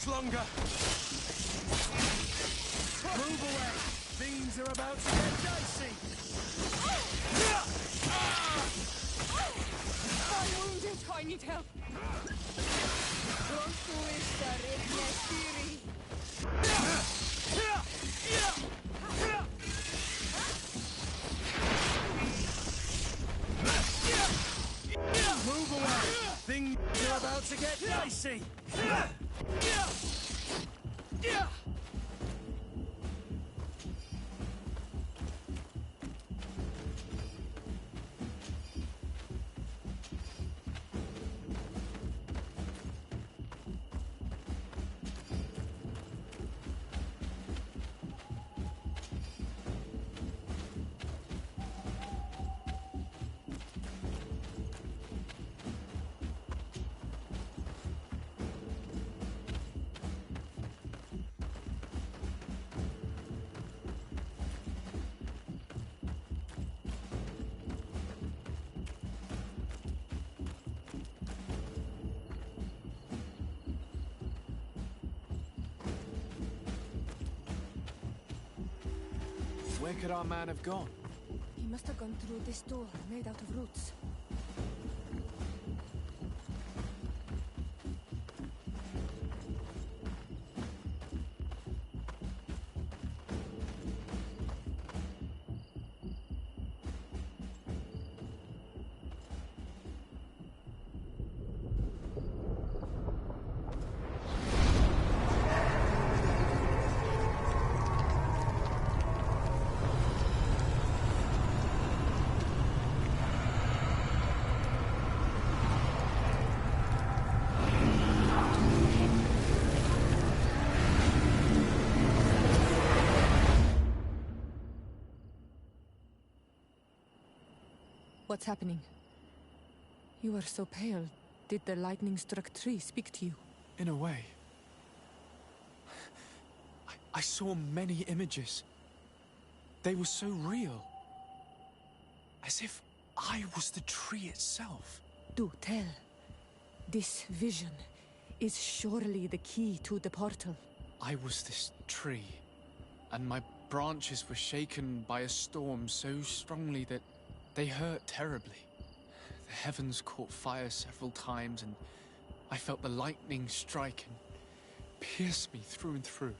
[SPEAKER 7] Longer. Move away. Things are about to get dicey.
[SPEAKER 5] I'm wounded. I need help.
[SPEAKER 7] Move away. Things are about to get dicey.
[SPEAKER 3] Where could our man have gone?
[SPEAKER 5] He must have gone through this door, made out of roots. What's happening? You are so pale. Did the lightning-struck tree speak to you?
[SPEAKER 3] In a way. I saw many images. They were so real. As if I was the tree itself.
[SPEAKER 5] Do tell. This vision is surely the key to the portal.
[SPEAKER 3] I was this tree, and my branches were shaken by a storm so strongly that they hurt terribly. The heavens caught fire several times, and I felt the lightning strike and pierce me through and through.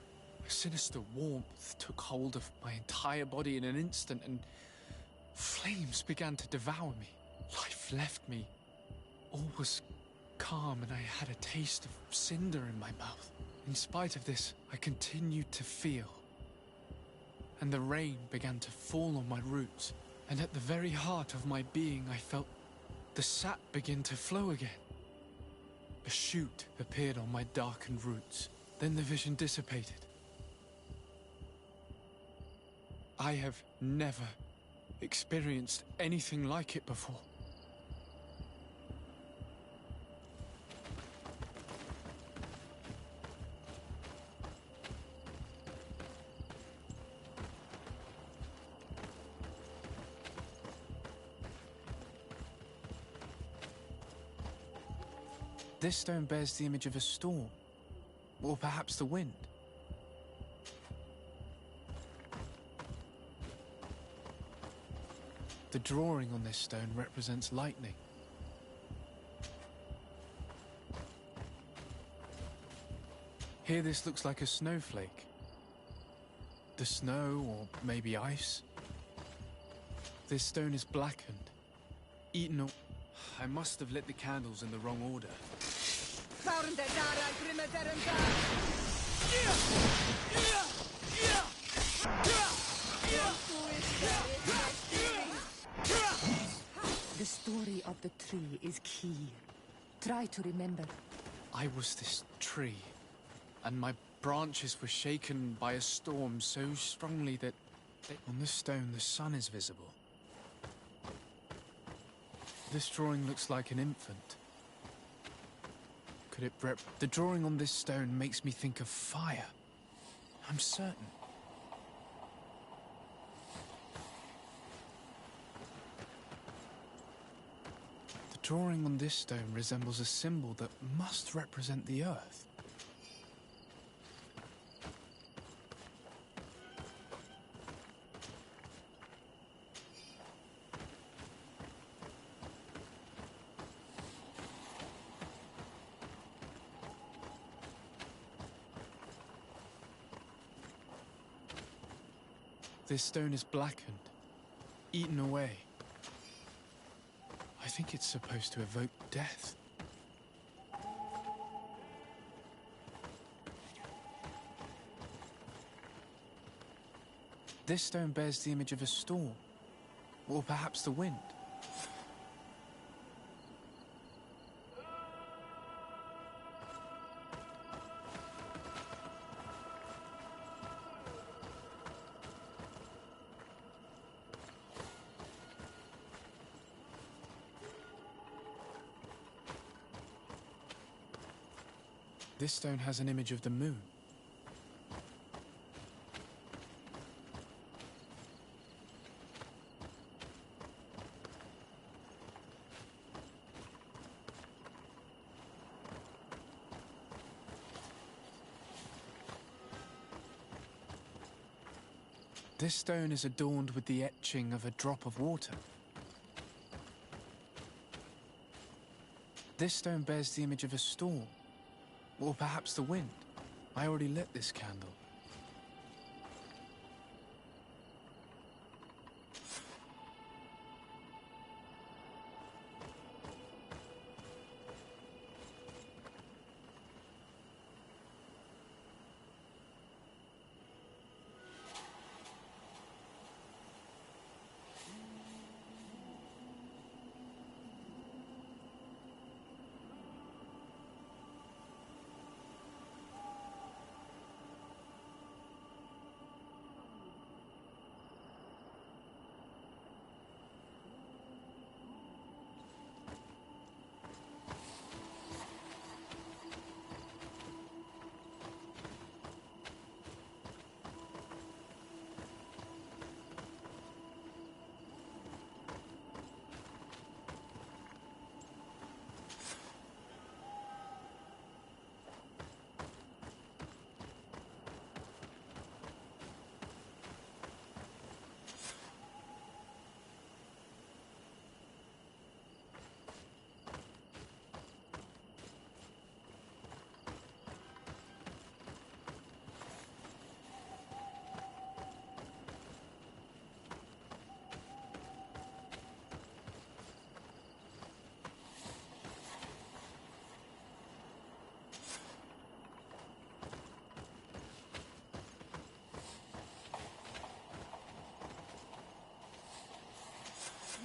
[SPEAKER 3] A sinister warmth took hold of my entire body in an instant, and flames began to devour me. Life left me. All was calm, and I had a taste of cinder in my mouth. In spite of this, I continued to feel. And the rain began to fall on my roots. And at the very heart of my being, I felt the sap begin to flow again. A shoot appeared on my darkened roots. Then the vision dissipated. I have never experienced anything like it before. This stone bears the image of a storm, or perhaps the wind. The drawing on this stone represents lightning. Here this looks like a snowflake. The snow, or maybe ice. This stone is blackened, eaten up. I must have lit the candles in the wrong order.
[SPEAKER 5] The story of the tree is key. Try to remember.
[SPEAKER 3] I was this tree, and my branches were shaken by a storm so strongly that on this stone the sun is visible. This drawing looks like an infant. Could it the drawing on this stone makes me think of fire. I'm certain. The drawing on this stone resembles a symbol that must represent the earth. This stone is blackened, eaten away. I think it's supposed to evoke death. This stone bears the image of a storm, or perhaps the wind. This stone has an image of the moon. This stone is adorned with the etching of a drop of water. This stone bears the image of a storm, or perhaps the wind. I already lit this candle.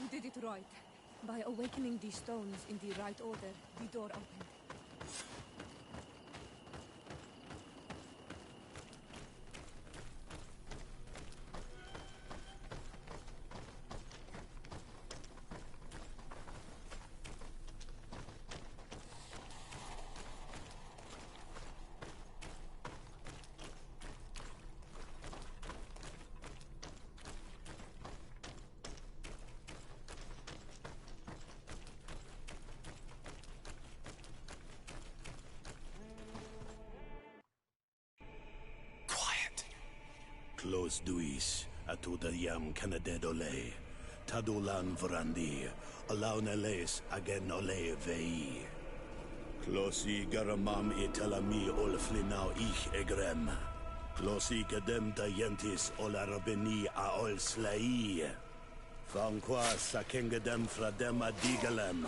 [SPEAKER 5] You did it right. By awakening these stones in the right order, the door opened.
[SPEAKER 12] Close duis, atudayam canadedole, tadulan vrandi, alaunales agen ole vei. Closi garamam italami olflinau ich egrem. Closi cadem dayentis olarabeni a ol slai. Fanqua sakengedem fradem adigalem.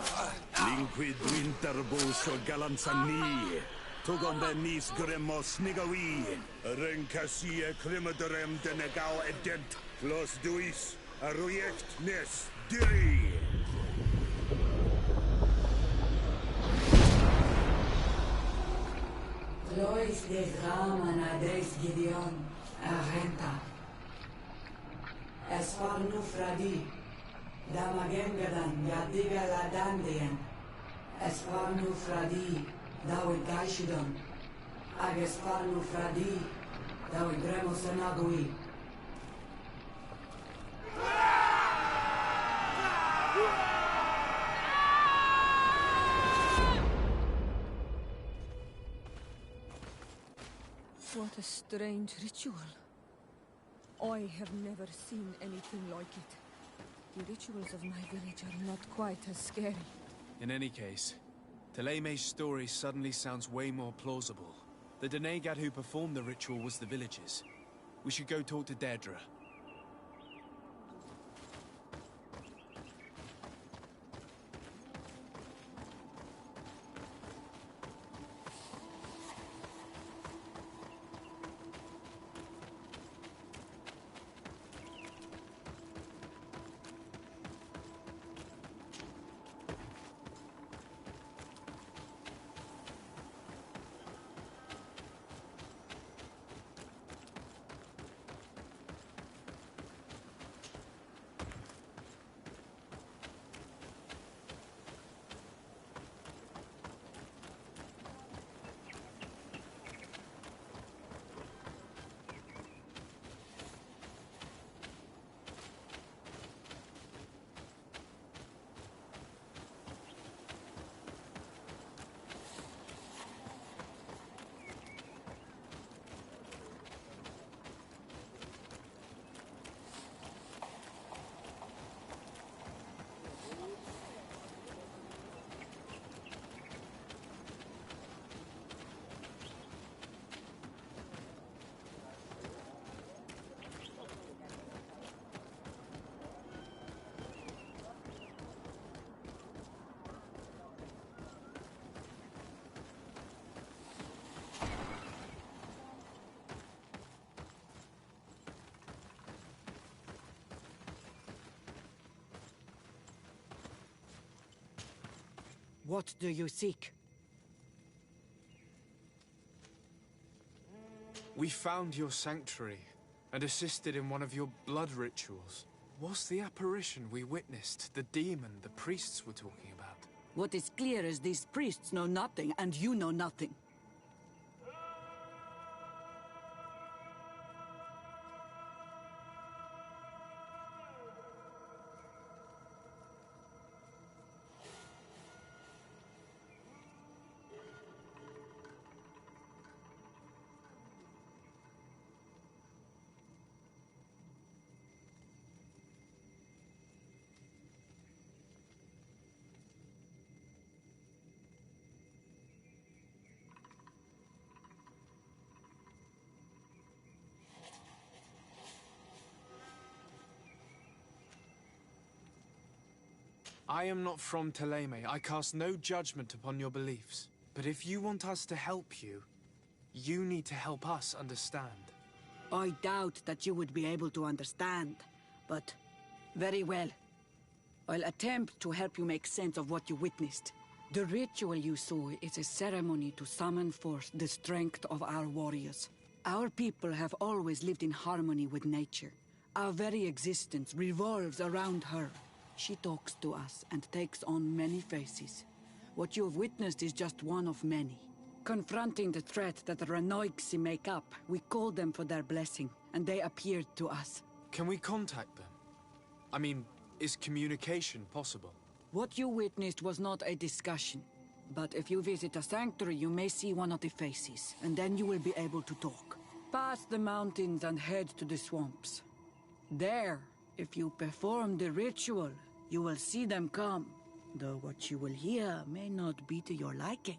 [SPEAKER 12] Linquid winterbus o galansani. Tugon benis gremos nigawi. Renkasie krimaderem denegau edent. Clos duis, aruject nes diri.
[SPEAKER 2] Lois des Raman adres Gideon, Argenta. Esparnu Fradi, Damagengadan, Yadiga Ladandian. Esparnu Fradi, Dawi Gaishidon. Agesparnu Fradi, Dawi Gremos Anagui.
[SPEAKER 5] What a strange ritual. I have never seen anything like it. The rituals of my village are not quite as scary.
[SPEAKER 3] In any case, Teleme's story suddenly sounds way more plausible. The Denegad who performed the ritual was the villagers. We should go talk to Deirdre.
[SPEAKER 15] What do you seek?
[SPEAKER 3] We found your sanctuary and assisted in one of your blood rituals. Was the apparition we witnessed the demon the priests were talking about?
[SPEAKER 2] What is clear is these priests know nothing, and you know nothing.
[SPEAKER 3] I am not from Thélème. I cast no judgment upon your beliefs. But if you want us to help you, you need to help us understand.
[SPEAKER 2] I doubt that you would be able to understand, but very well. I'll attempt to help you make sense of what you witnessed. The ritual you saw is a ceremony to summon forth the strength of our warriors. Our people have always lived in harmony with nature. Our very existence revolves around her. She talks to us and takes on many faces. What you have witnessed is just one of many. Confronting the threat that the Renoixi make up, we called them for their blessing, and they appeared to us.
[SPEAKER 3] Can we contact them? I mean, is communication possible?
[SPEAKER 2] What you witnessed was not a discussion. But if you visit a sanctuary, you may see one of the faces, and then you will be able to talk. Pass the mountains and head to the swamps. There, if you perform the ritual, you will see them come, though what you will hear may not be to your liking.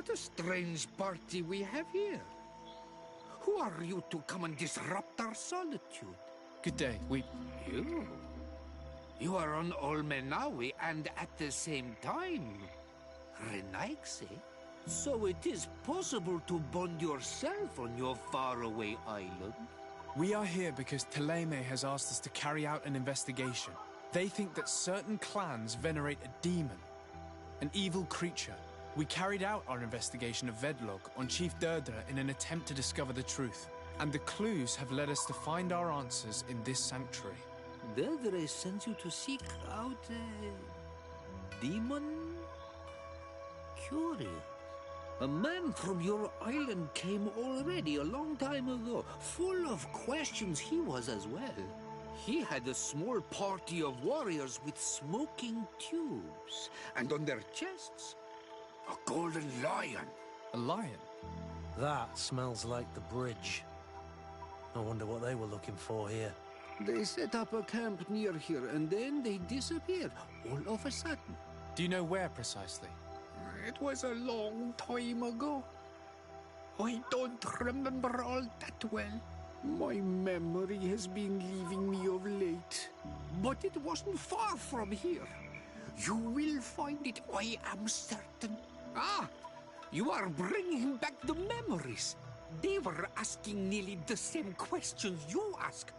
[SPEAKER 6] What a strange party we have here. Who are you to come and disrupt our solitude?
[SPEAKER 3] Good day.
[SPEAKER 6] You are on Olmenawi and at the same time, Renaigse. So it is possible to bond yourself on your faraway island?
[SPEAKER 3] We are here because Thélème has asked us to carry out an investigation. They think that certain clans venerate a demon, an evil creature. We carried out our investigation of Vedlog on Chief Deirdre in an attempt to discover the truth. And the clues have led us to find our answers in this sanctuary.
[SPEAKER 6] Deirdre sends you to seek out a demon? Curious. A man from your island came already a long time ago. Full of questions he was as well. He had a small party of warriors with smoking tubes. And on their chests, a golden lion.
[SPEAKER 3] A lion?
[SPEAKER 9] That smells like the bridge. I wonder what they were looking for here.
[SPEAKER 6] They set up a camp near here, and then they disappeared, all of a sudden.
[SPEAKER 3] Do you know where precisely?
[SPEAKER 6] It was a long time ago. I don't remember all that well. My memory has been leaving me of late. But it wasn't far from here. You will find it, I am certain. Ah! You are bringing back the memories. They were asking nearly the same questions you ask.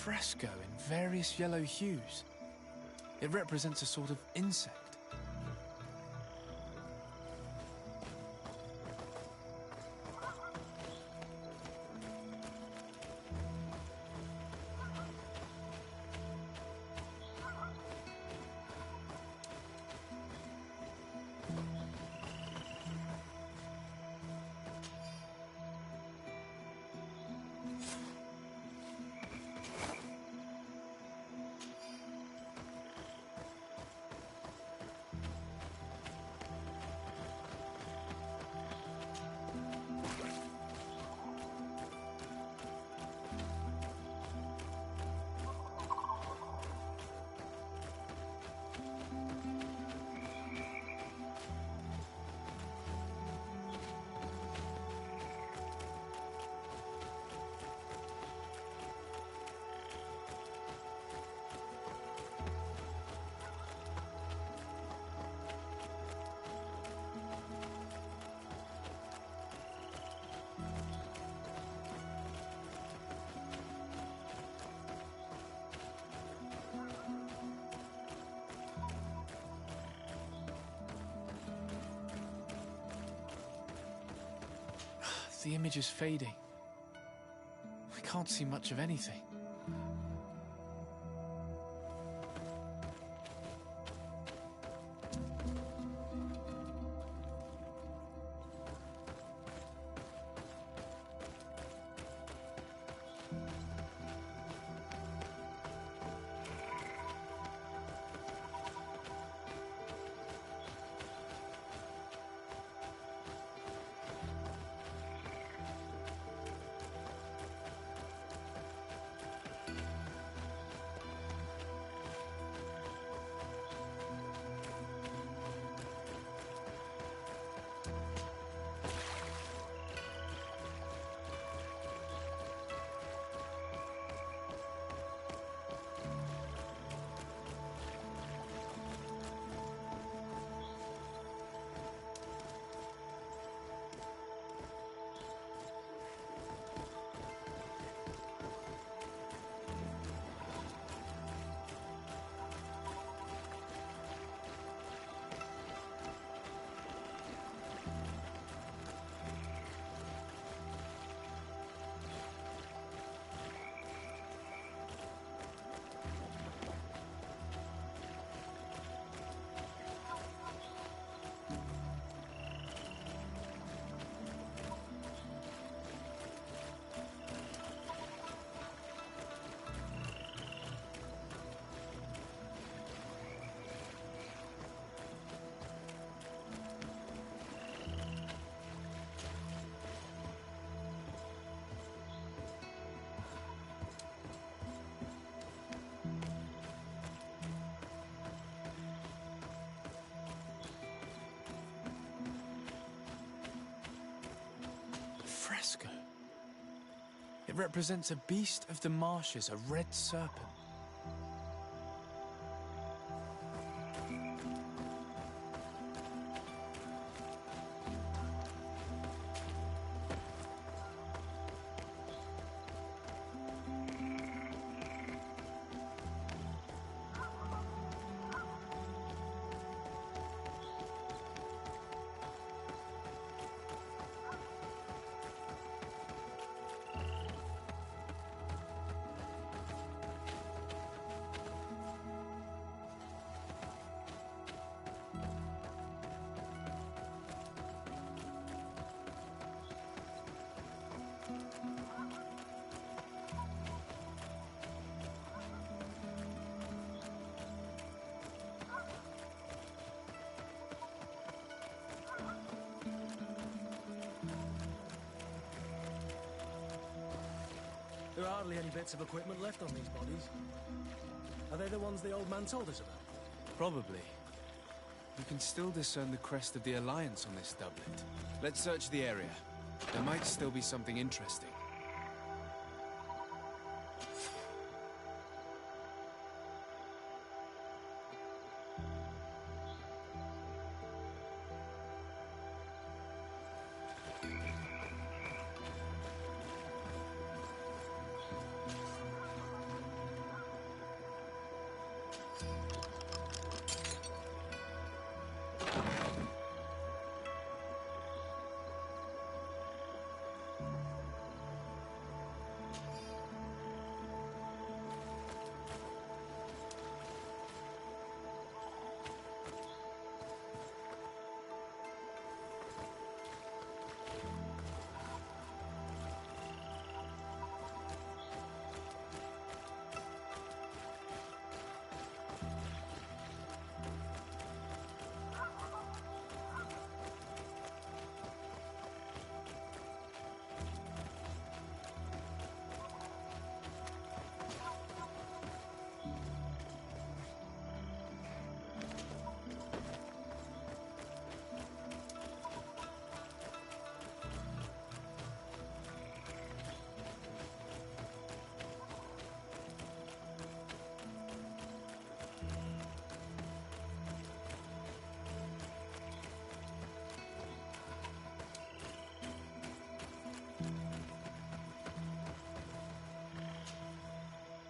[SPEAKER 3] Fresco in various yellow hues. It represents a sort of insect. The image is fading. I can't see much of anything. Fresco. It represents a beast of the marshes, a red serpent.
[SPEAKER 9] There are hardly any bits of equipment left on these bodies. Are they the ones the old man told us about?
[SPEAKER 3] Probably. You can still discern the crest of the Alliance on this doublet. Let's search the area. There might still be something interesting.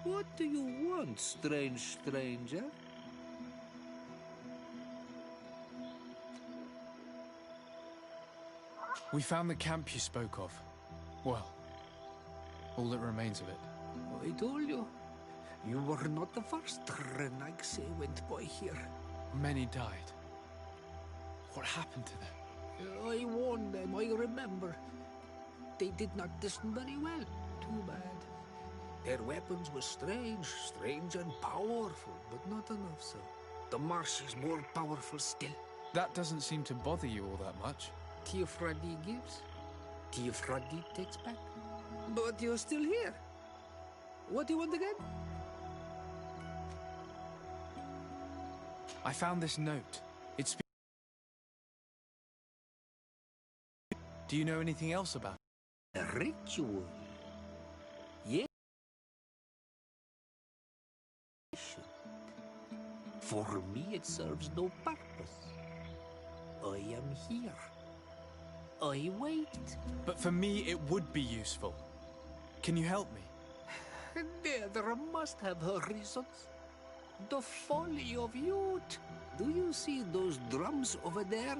[SPEAKER 13] What do you want, strange stranger?
[SPEAKER 3] We found the camp you spoke of. Well, all that remains of it.
[SPEAKER 6] I told you. You were not the first Renaigse went by here.
[SPEAKER 3] Many died. What happened to them?
[SPEAKER 6] I warned them, I remember. They did not listen very well. Too bad. Their weapons were strange and powerful, but not enough so. The marsh is more powerful still.
[SPEAKER 3] That doesn't seem to bother you all that much.
[SPEAKER 6] Tiafradi gives, Tiafradi takes back. But you're still here. What do you want again?
[SPEAKER 3] I found this note. It's... Do you know anything else about it?
[SPEAKER 6] A ritual? Yes. For me, it serves no purpose. I am here. I wait.
[SPEAKER 3] But for me, it would be useful. Can you help me?
[SPEAKER 6] There must have her reasons. The folly of youth. Do you see those drums over there?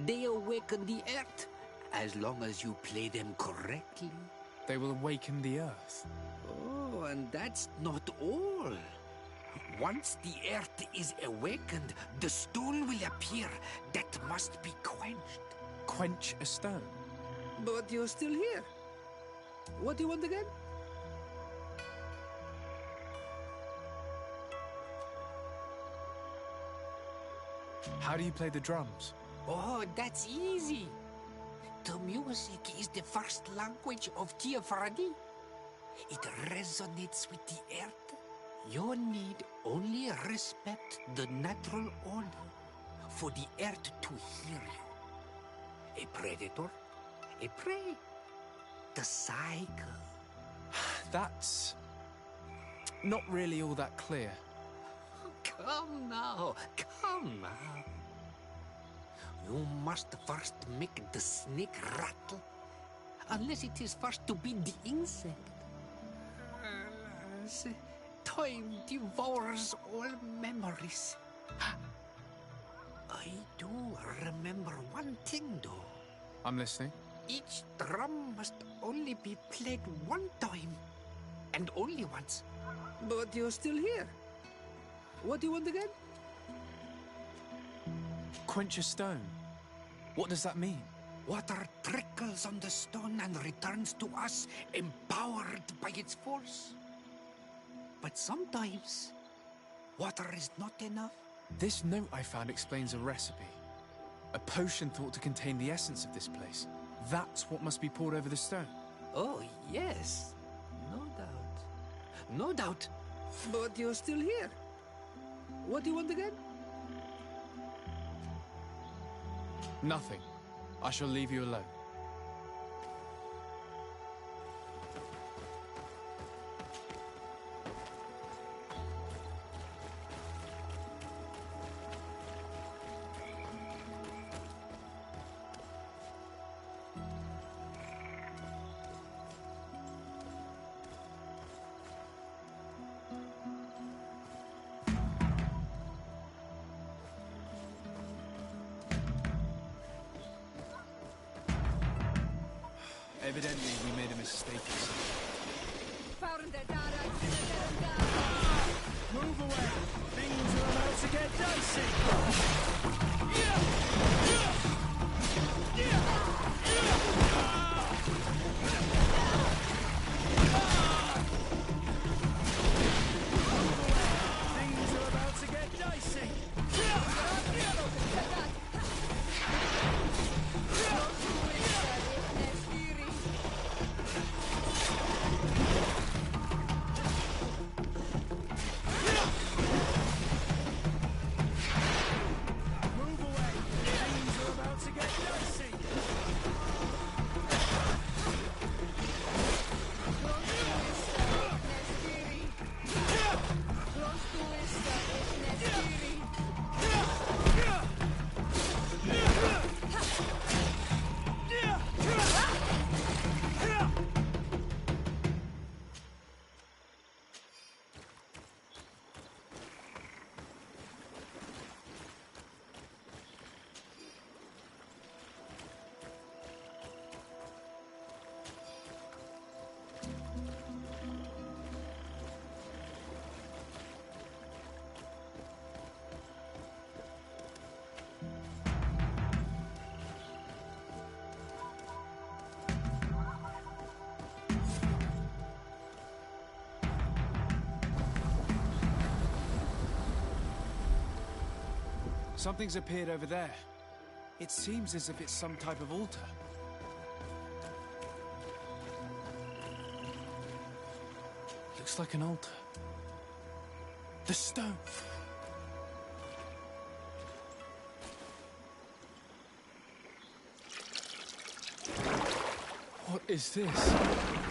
[SPEAKER 6] They awaken the earth, as long as you play them correctly.
[SPEAKER 3] They will awaken the earth.
[SPEAKER 6] Oh, and that's not all. Once the earth is awakened, the stone will appear that must be quenched.
[SPEAKER 3] Quench a stone?
[SPEAKER 6] But you're still here. What do you want again?
[SPEAKER 3] How do you play the drums?
[SPEAKER 6] Oh, that's easy. The music is the first language of Tiafradi. It resonates with the earth. You need only respect the natural order for the earth to hear you. A predator, a prey. The cycle.
[SPEAKER 3] That's... not really all that clear.
[SPEAKER 6] Come now, come now. You must first make the snake rattle, unless it is first to be the insect. Alas, time devours all memories. I do remember one thing, though.
[SPEAKER 3] I'm listening.
[SPEAKER 6] Each drum must only be played one time, and only once. But you're still here. What do you want again?
[SPEAKER 3] Quench a stone. What does that mean?
[SPEAKER 6] Water trickles on the stone and returns to us, empowered by its force. But sometimes, water is not enough.
[SPEAKER 3] This note I found explains a recipe. A potion thought to contain the essence of this place. That's what must be poured over the stone.
[SPEAKER 6] Oh, yes. No doubt. No doubt. But you're still here. What do you want again?
[SPEAKER 3] Nothing. I shall leave you alone. Evidently, we made a mistake.
[SPEAKER 8] Move away! Things are about to get dicey! Things are about to get dicey!
[SPEAKER 16] Something's appeared over there. It seems as if it's some type of altar. Looks like an altar. The stone! What is this?